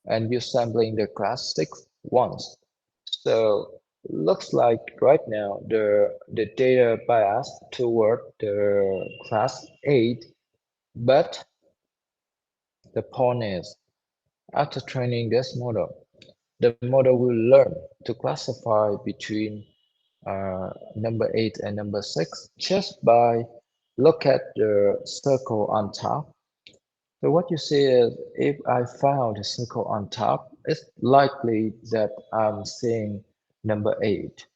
and you're sampling the class 6 once. So looks like right now the data bias toward the class 8, but the point is after training this model, the model will learn to classify between number 8 and number 6 just by look at the circle on top. So what you see is if I found a circle on top, it's likely that I'm seeing number 8.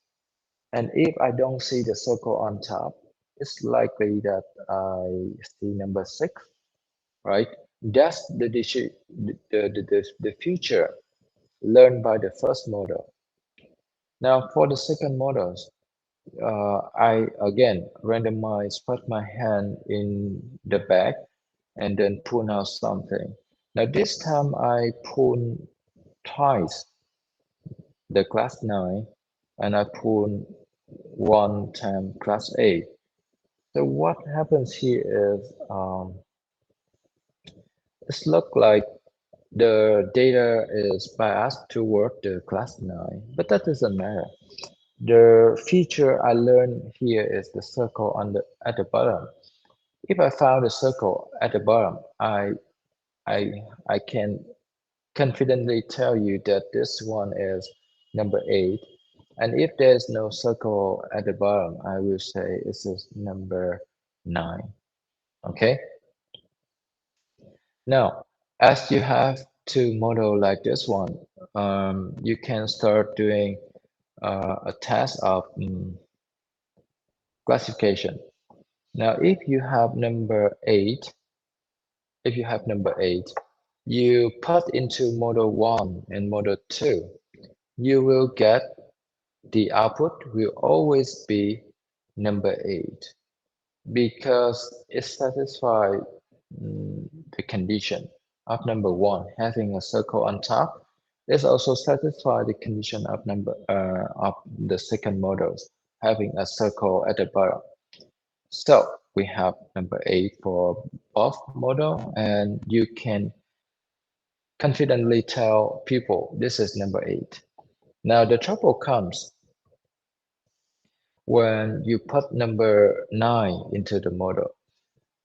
And if I don't see the circle on top, it's likely that I see number 6, right? That's the future learned by the first model. Now for the second models, I again randomize, put my hand in the bag and then pull out something. Now this time I pull twice the class 9 and I pull one time class 8. So what happens here is it's look like the data is biased toward the class 9, but that doesn't matter. The feature I learned here is the circle on the at the bottom. If I found a circle at the bottom, I I can confidently tell you that this one is number 8. And if there's no circle at the bottom, I will say this is number 9. Okay. Now, as you have two model like this one, you can start doing a test of classification. Now, if you have number 8, you put into model 1 and model 2, you will get the output will always be number 8 because it satisfies the condition of number 1 having a circle on top. It also satisfy the condition of number of the second models having a circle at the bottom. So we have number 8 for both model, and you can confidently tell people this is number 8. Now the trouble comes when you put number 9 into the model.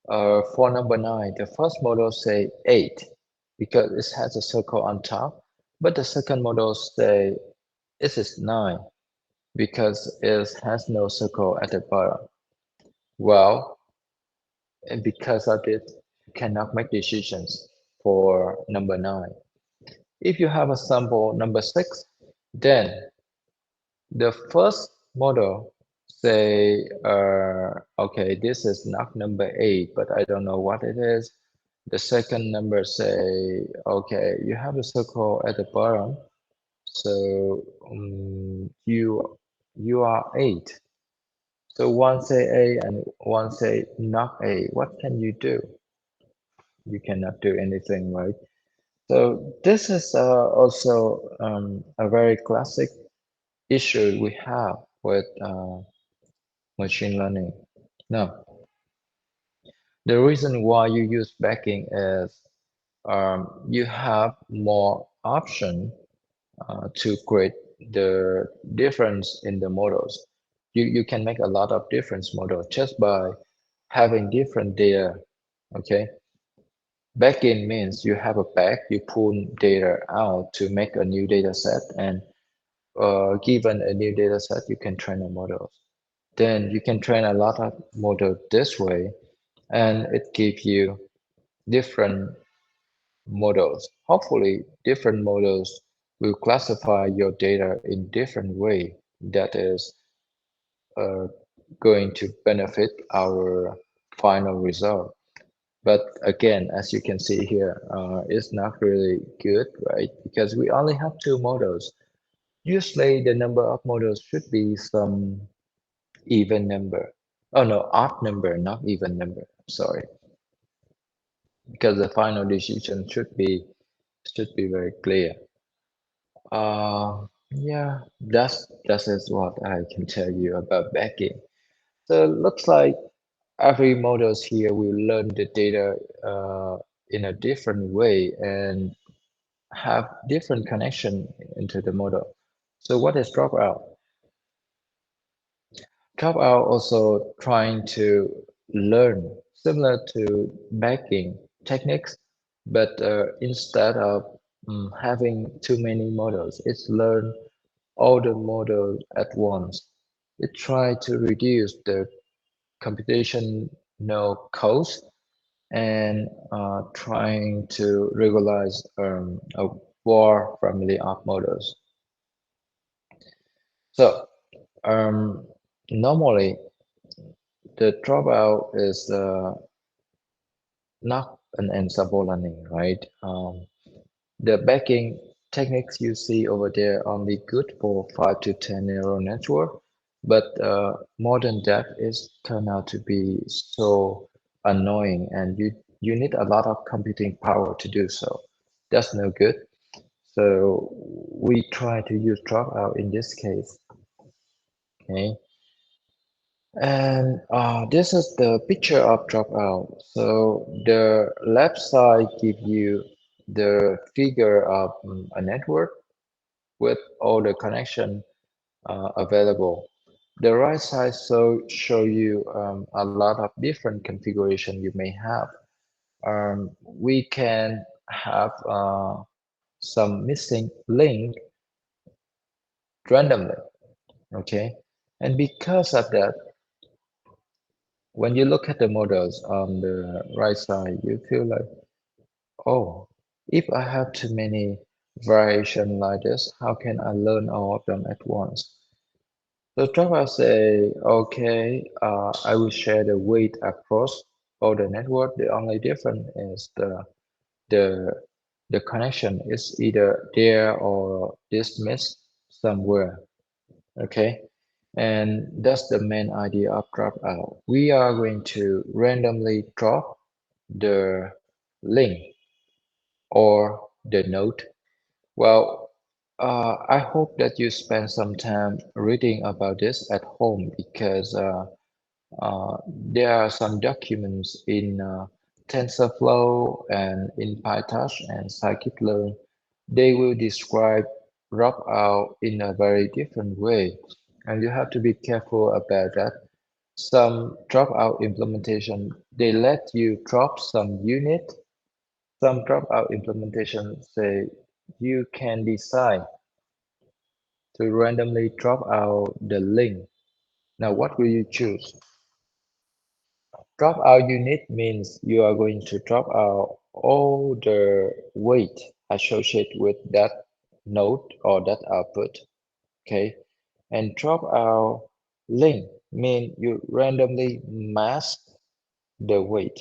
For number 9, the first model say 8 because it has a circle on top, but the second model say it is 9 because it has no circle at the bottom. Well, and because of it, you cannot make decisions for number 9. If you have a sample number 6, then the first model say, okay, this is not number 8, but I don't know what it is. The second number say, okay, you have a circle at the bottom, so you are 8. So one say A and one say not A. What can you do? You cannot do anything, right? So this is also a very classic issue we have with machine learning. Now, the reason why you use backing is you have more option to create the difference in the models. You can make a lot of difference models just by having different data. Okay, backend means you have a back, you pull data out to make a new data set, and given a new data set, you can train a model. Then you can train a lot of model this way, and it gives you different models. Hopefully, different models will classify your data in different way that is uh, going to benefit our final result. But again, as you can see here, it's not really good, right? Because we only have two models. Usually, the number of models should be some even number. Oh no, odd number, not even number. Sorry, because the final decision should be very clear. Yeah, that's is what I can tell you about backing. So looks like every models here will learn the data in a different way and have different connection into the model. So what is dropout? Dropout also trying to learn similar to backing techniques, but instead of having too many models, it's learn all the models at once. It try to reduce the computational cost and trying to regularize a war family of models. So normally the dropout is not an ensemble learning, right? The backing techniques you see over there only good for 5 to 10 neural network, but more than that is turned out to be so annoying, and you need a lot of computing power to do so. That's no good. So we try to use dropout in this case. Okay. And this is the picture of dropout. So the left side give you the figure of a network with all the connection available. The right side show you a lot of different configuration you may have. We can have some missing link randomly, okay? And because of that, when you look at the models on the right side, you feel like, oh, if I have too many variation like this, how can I learn all of them at once? So Java say, okay, I will share the weight across all the network. The only difference is the the connection is either there or dismissed somewhere. Okay, and that's the main idea of dropout. We are going to randomly drop the link or the node. Well, I hope that you spend some time reading about this at home because there are some documents in TensorFlow and in PyTorch and scikit-learn. They will describe dropout in a very different way, and you have to be careful about that. Some dropout implementation, they let you drop some unit. Some dropout implementation say you can decide to randomly drop out the link. Now, what will you choose? Drop out unit means you are going to drop out all the weight associated with that node or that output, okay? And drop out link mean you randomly mask the weight,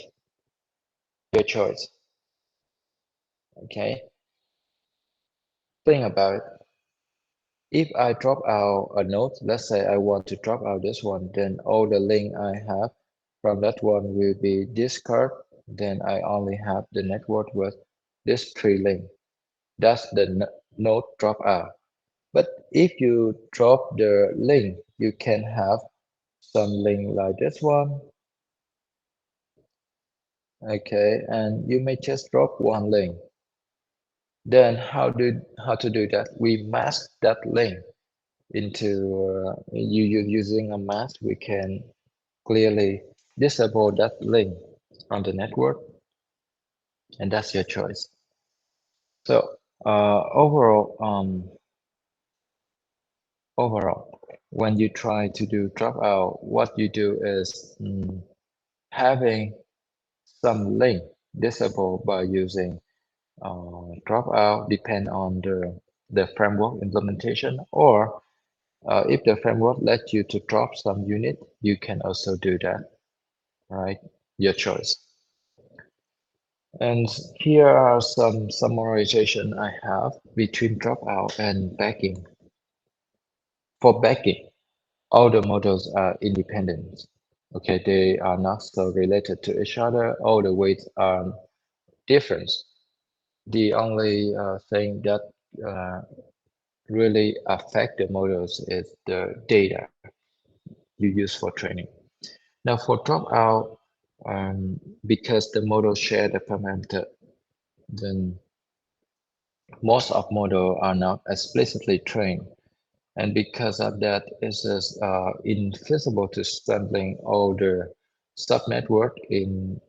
your choice, okay? Think about it. If I drop out a node, let's say I want to drop out this one, then all the link I have from that one will be discard. Then I only have the network with this three link. That's the node drop out. But if you drop the link, you can have some link like this one. Okay, and you may just drop one link. Then how to do that? We mask that link into you using a mask. We can clearly disable that link on the network, and that's your choice. So overall, when you try to do dropout, what you do is having some link disabled by using dropout depend on the framework implementation, or if the framework lets you to drop some unit, you can also do that, right? Your choice. And here are some summarization I have between dropout and backing. For backing, all the models are independent. Okay, they are not so related to each other. All the weights are different. The only thing that uh, really affect the models is the data you use for training. Now for dropout, because the model share the parameter, then most of model are not explicitly trained. And because of that, it is infeasible to sampling all the subnetwork in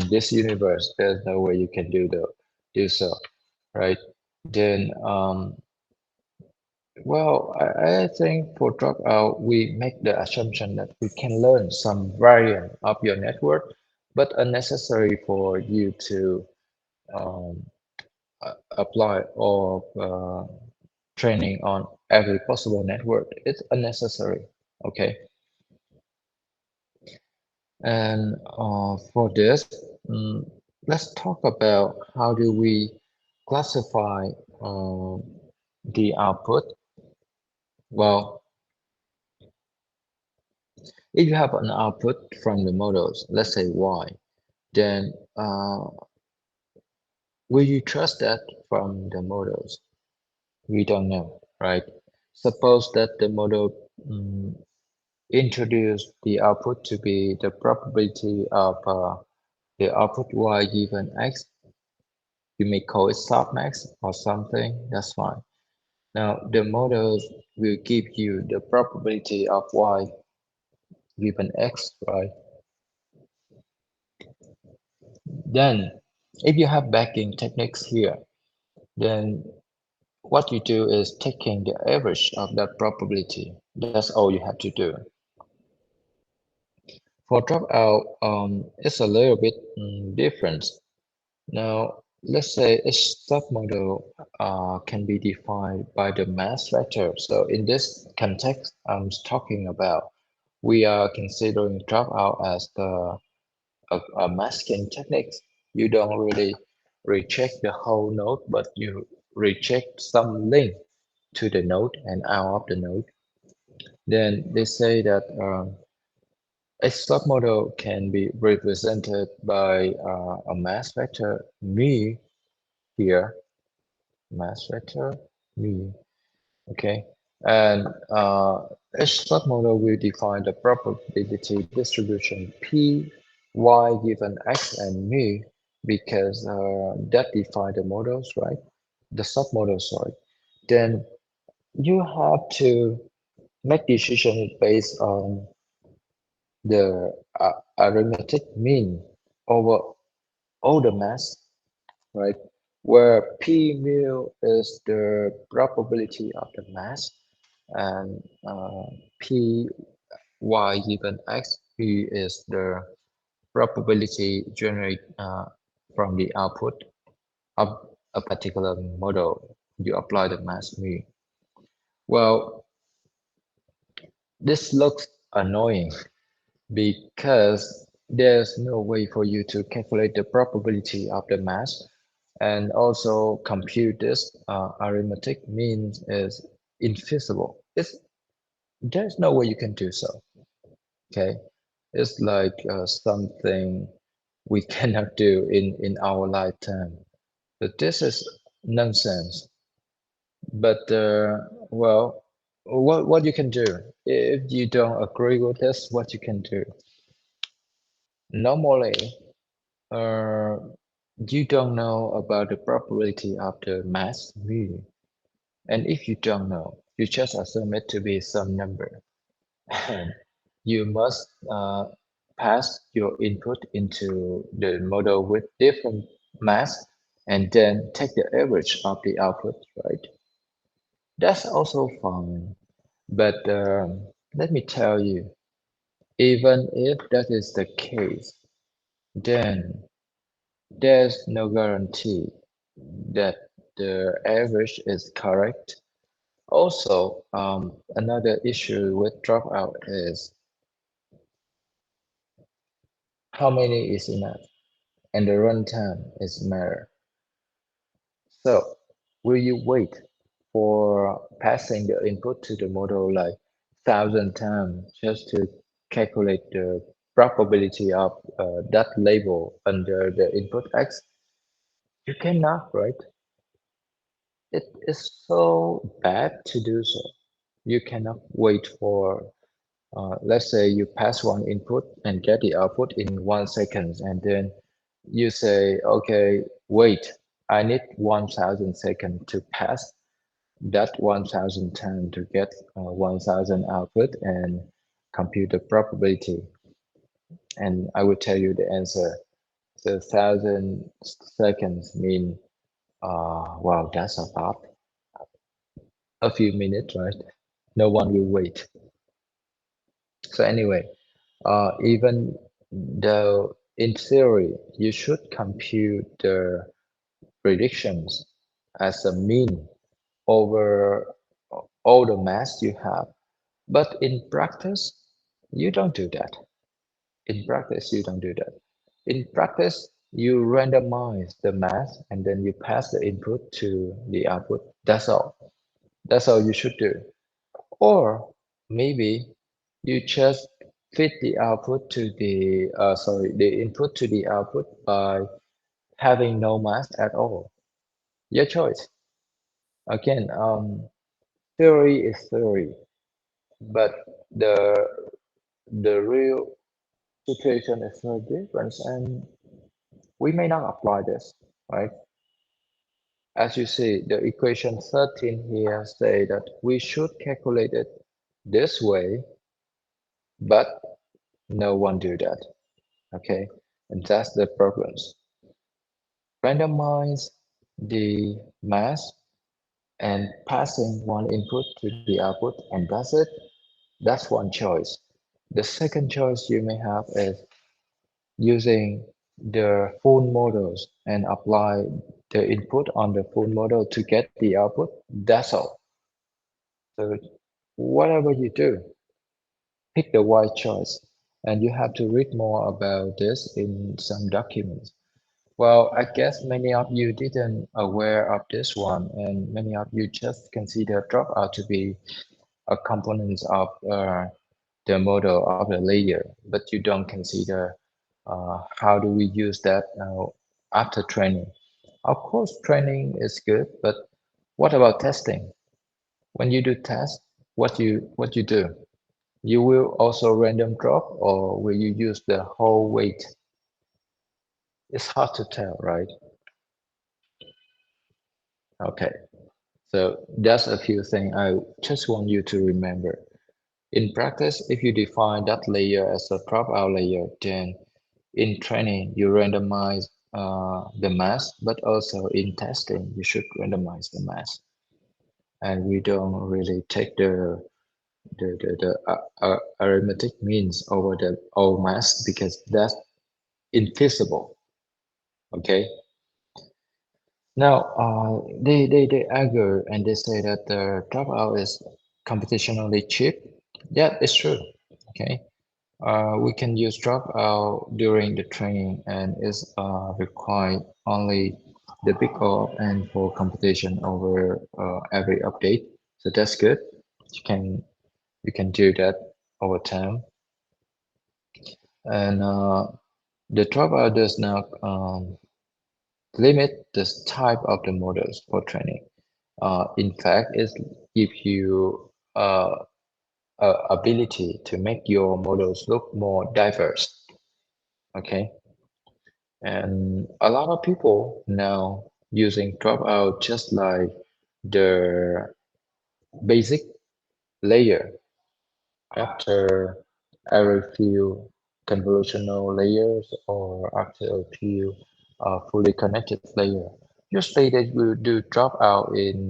this universe. There's no way you can do so, right? Then well, I think for dropout, we make the assumption that we can learn some variant of your network, but unnecessary for you to um, apply or training on every possible network. It's unnecessary. Okay. And for this, let's talk about how do we classify the output. Well, if you have an output from the models, let's say Y, then will you trust that from the models? We don't know, right? Suppose that the model introduced the output to be the probability of the output Y given X. You may call it softmax or something, that's fine. Now, the models will give you the probability of Y given X, right? Then, if you have backing techniques here, then what you do is taking the average of that probability. That's all you have to do. For dropout, it's a little bit different. Now, let's say a submodel can be defined by the mass vector. So in this context, I'm talking about we are considering dropout as a masking technique. You don't really recheck the whole node, but you recheck some link to the node and out of the node. Then they say that a submodel can be represented by a mass vector mu here, mass vector mu, okay? And each submodel will define the probability distribution P, Y given X and mu because that define the models, right? The submodel, sorry. Then you have to make decisions based on the arithmetic mean over all the mass, right? Where P mu is the probability of the mass and P y given X P is the probability generate from the output of a particular model. You apply the mass mu. Well, this looks annoying because there's no way for you to calculate the probability of the mass and also compute this arithmetic means is infeasible. There's no way you can do so. Okay, it's like something we cannot do in our lifetime. But this is nonsense. But well, what you can do if you don't agree with this, what you can do normally. Uh, You don't know about the probability of the mass mu. And if you don't know, you just assume it to be some number. And you must pass your input into the model with different mass and then take the average of the output, right? That's also fine. But let me tell you, even if that is the case, then there's no guarantee that the average is correct. Also, another issue with dropout is how many is enough, and the runtime is matter. So, will you wait for passing the input to the model like 1,000 times just to calculate the probability of that label under the input X? You cannot, right? It is so bad to do so. You cannot wait for, let's say you pass one input and get the output in 1 second, and then you say, okay, wait, I need 1,000 seconds to pass that 1,000 time to get 1,000 output and compute the probability. And I will tell you the answer. The 1,000 seconds mean, wow, that's about a few minutes, right? No one will wait. So anyway, even though in theory you should compute the predictions as a mean over all the mass you have, but in practice, you don't do that. In practice, you don't do that. In practice, you randomize the mass and then you pass the input to the output. That's all. That's all you should do. Or maybe you just fit the output to the the input to the output by having no mask at all. Your choice. Again, theory is theory, but the the real situation is very different, and we may not apply this, right? As you see, the equation 13 here say that we should calculate it this way, but no one do that. Okay, and that's the problems. Randomize the mass and passing one input to the output, and that's it. That's one choice. The second choice you may have is using the full models and apply the input on the full model to get the output. That's all. So whatever you do, pick the right choice. And you have to read more about this in some documents. Well, I guess many of you didn't aware of this one, and many of you just consider dropout to be a component of the model of the layer, but you don't consider how do we use that after training. Of course, training is good, but what about testing? When you do test, what you do? You will also random drop, or will you use the whole weight? It's hard to tell, right? Okay. So that's a few things I just want you to remember. In practice, if you define that layer as a dropout layer, then in training you randomize the mass, but also in testing you should randomize the mass. And we don't really take the arithmetic means over the all mass because that's infeasible. Okay. Now, they argue and they say that the dropout is computationally cheap. Yeah, it's true. Okay. We can use dropout during the training and is required only the big O and for computation over every update. So that's good. You can do that over time. And the dropout does not limit the type of the models for training. In fact, it gives you ability to make your models look more diverse. Okay. And a lot of people now using dropout just like the basic layer after every few convolutional layers or after a few fully connected layer. Usually they will do dropout in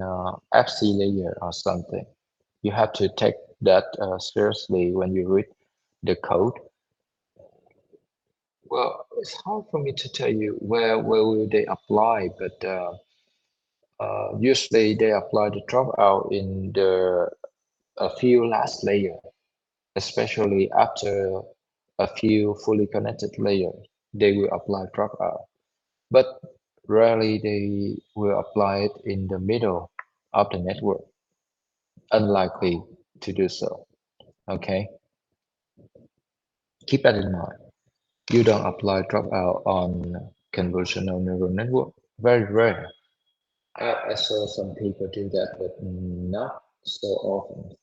FC layer or something. You have to take that seriously when you read the code. Well, it's hard for me to tell you where will they apply, but usually they apply the dropout in the a few last layer, especially after a few fully connected layers. They will apply dropout, but rarely they will apply it in the middle of the network. Unlikely to do so. Okay, keep that in mind. You don't apply dropout on convolutional neural network. Very rare. I saw some people do that, but not so often.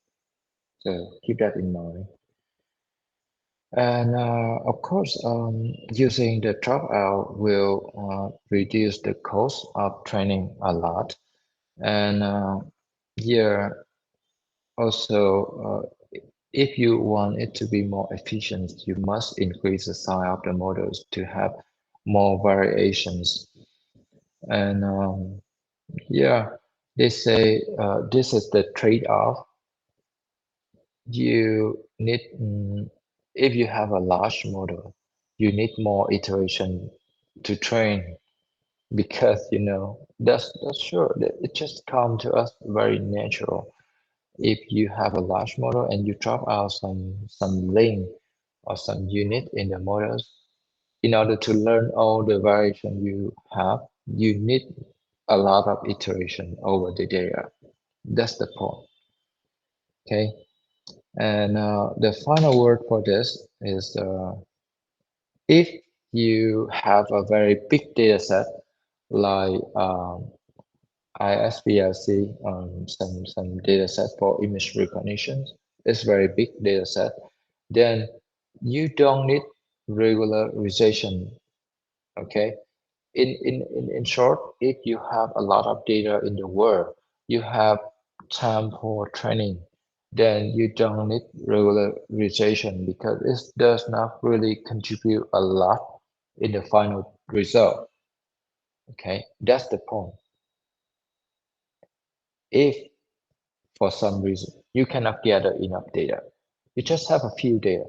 So keep that in mind. And of course, using the dropout will reduce the cost of training a lot. And yeah, also, if you want it to be more efficient, you must increase the size of the models to have more variations. And yeah, they say this is the trade-off. You need, if you have a large model, you need more iteration to train because that's sure that it just come to us very natural. If you have a large model and you drop out some link or some unit in the models, in order to learn all the variation you have, you need a lot of iteration over the data. That's the point. Okay. And the final word for this is if you have a very big data set like ISVLC, some data set for image recognition, it's very big data set, then you don't need regularization. Okay. In short, if you have a lot of data in the world, you have time for training, then you don't need regularization because it does not really contribute a lot in the final result. Okay, that's the point. If for some reason you cannot gather enough data, you just have a few data,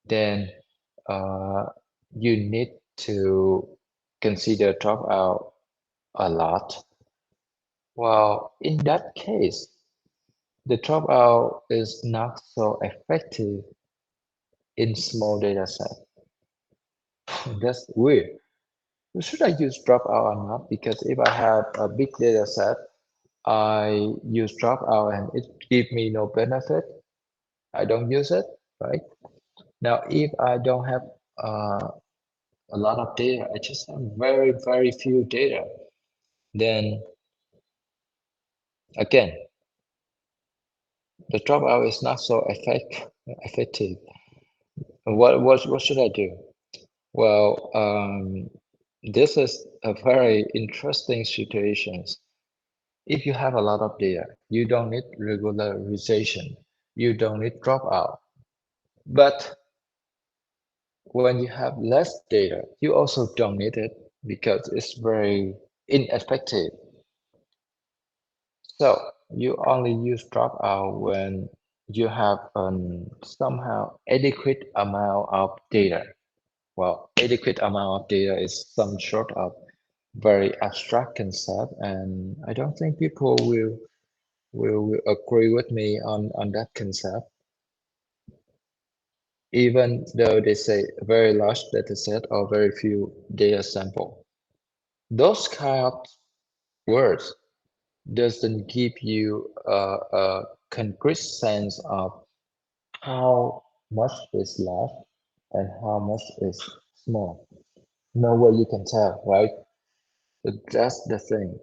then uh, you need to consider dropout a lot. Well, in that case, the dropout is not so effective in small data set. That's weird. Should I use dropout or not? Because if I have a big data set, I use dropout and it give me no benefit. I don't use it, right? Now, if I don't have uh, a lot of data, I just have very few data, then again, the dropout is not so effective. What should I do? Well, this is a very interesting situation. If you have a lot of data, you don't need regularization, you don't need dropout. But when you have less data, you also don't need it because it's very ineffective. So you only use dropout when you have somehow adequate amount of data. Well, adequate amount of data is some sort of very abstract concept, and I don't think people will agree with me on that concept, even though they say very large data set or very few data sample. Those kind of words doesn't give you a concrete sense of how much is large and how much is small. No way you can tell, right? But that's the thing.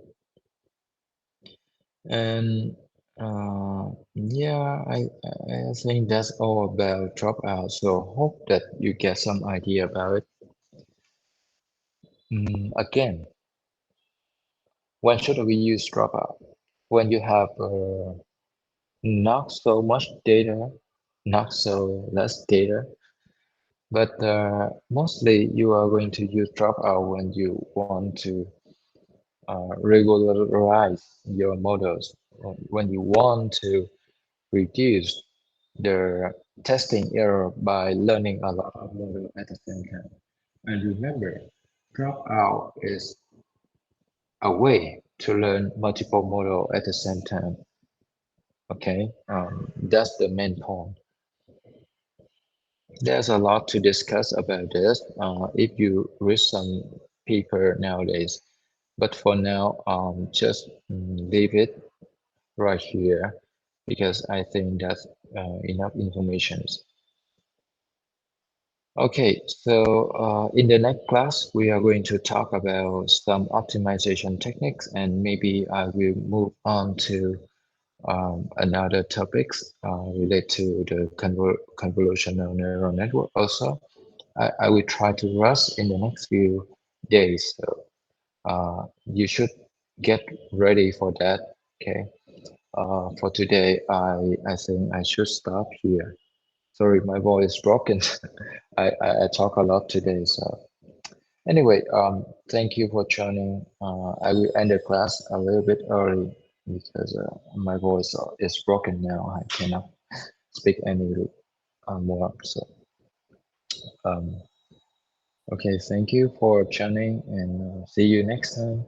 And yeah, I think that's all about dropout. So hope that you get some idea about it. Again, when should we use dropout? When you have not so much data, not so less data, but mostly you are going to use dropout when you want to regularize your models, when you want to reduce the testing error by learning a lot of model at the same time. And remember, dropout is a way to learn multiple model at the same time. Okay, that's the main point. There's a lot to discuss about this if you read some paper nowadays. But for now, just leave it right here because I think that's enough information. Okay, so in the next class, we are going to talk about some optimization techniques, and maybe I will move on to another topics related to the convolutional neural network also. I will try to rush in the next few days, so you should get ready for that. Okay. For today, I think I should stop here. Sorry, my voice is broken. I talk a lot today, so anyway, thank you for joining. I will end the class a little bit early because my voice is broken now. I cannot speak any more. So, um, okay, thank you for joining and see you next time.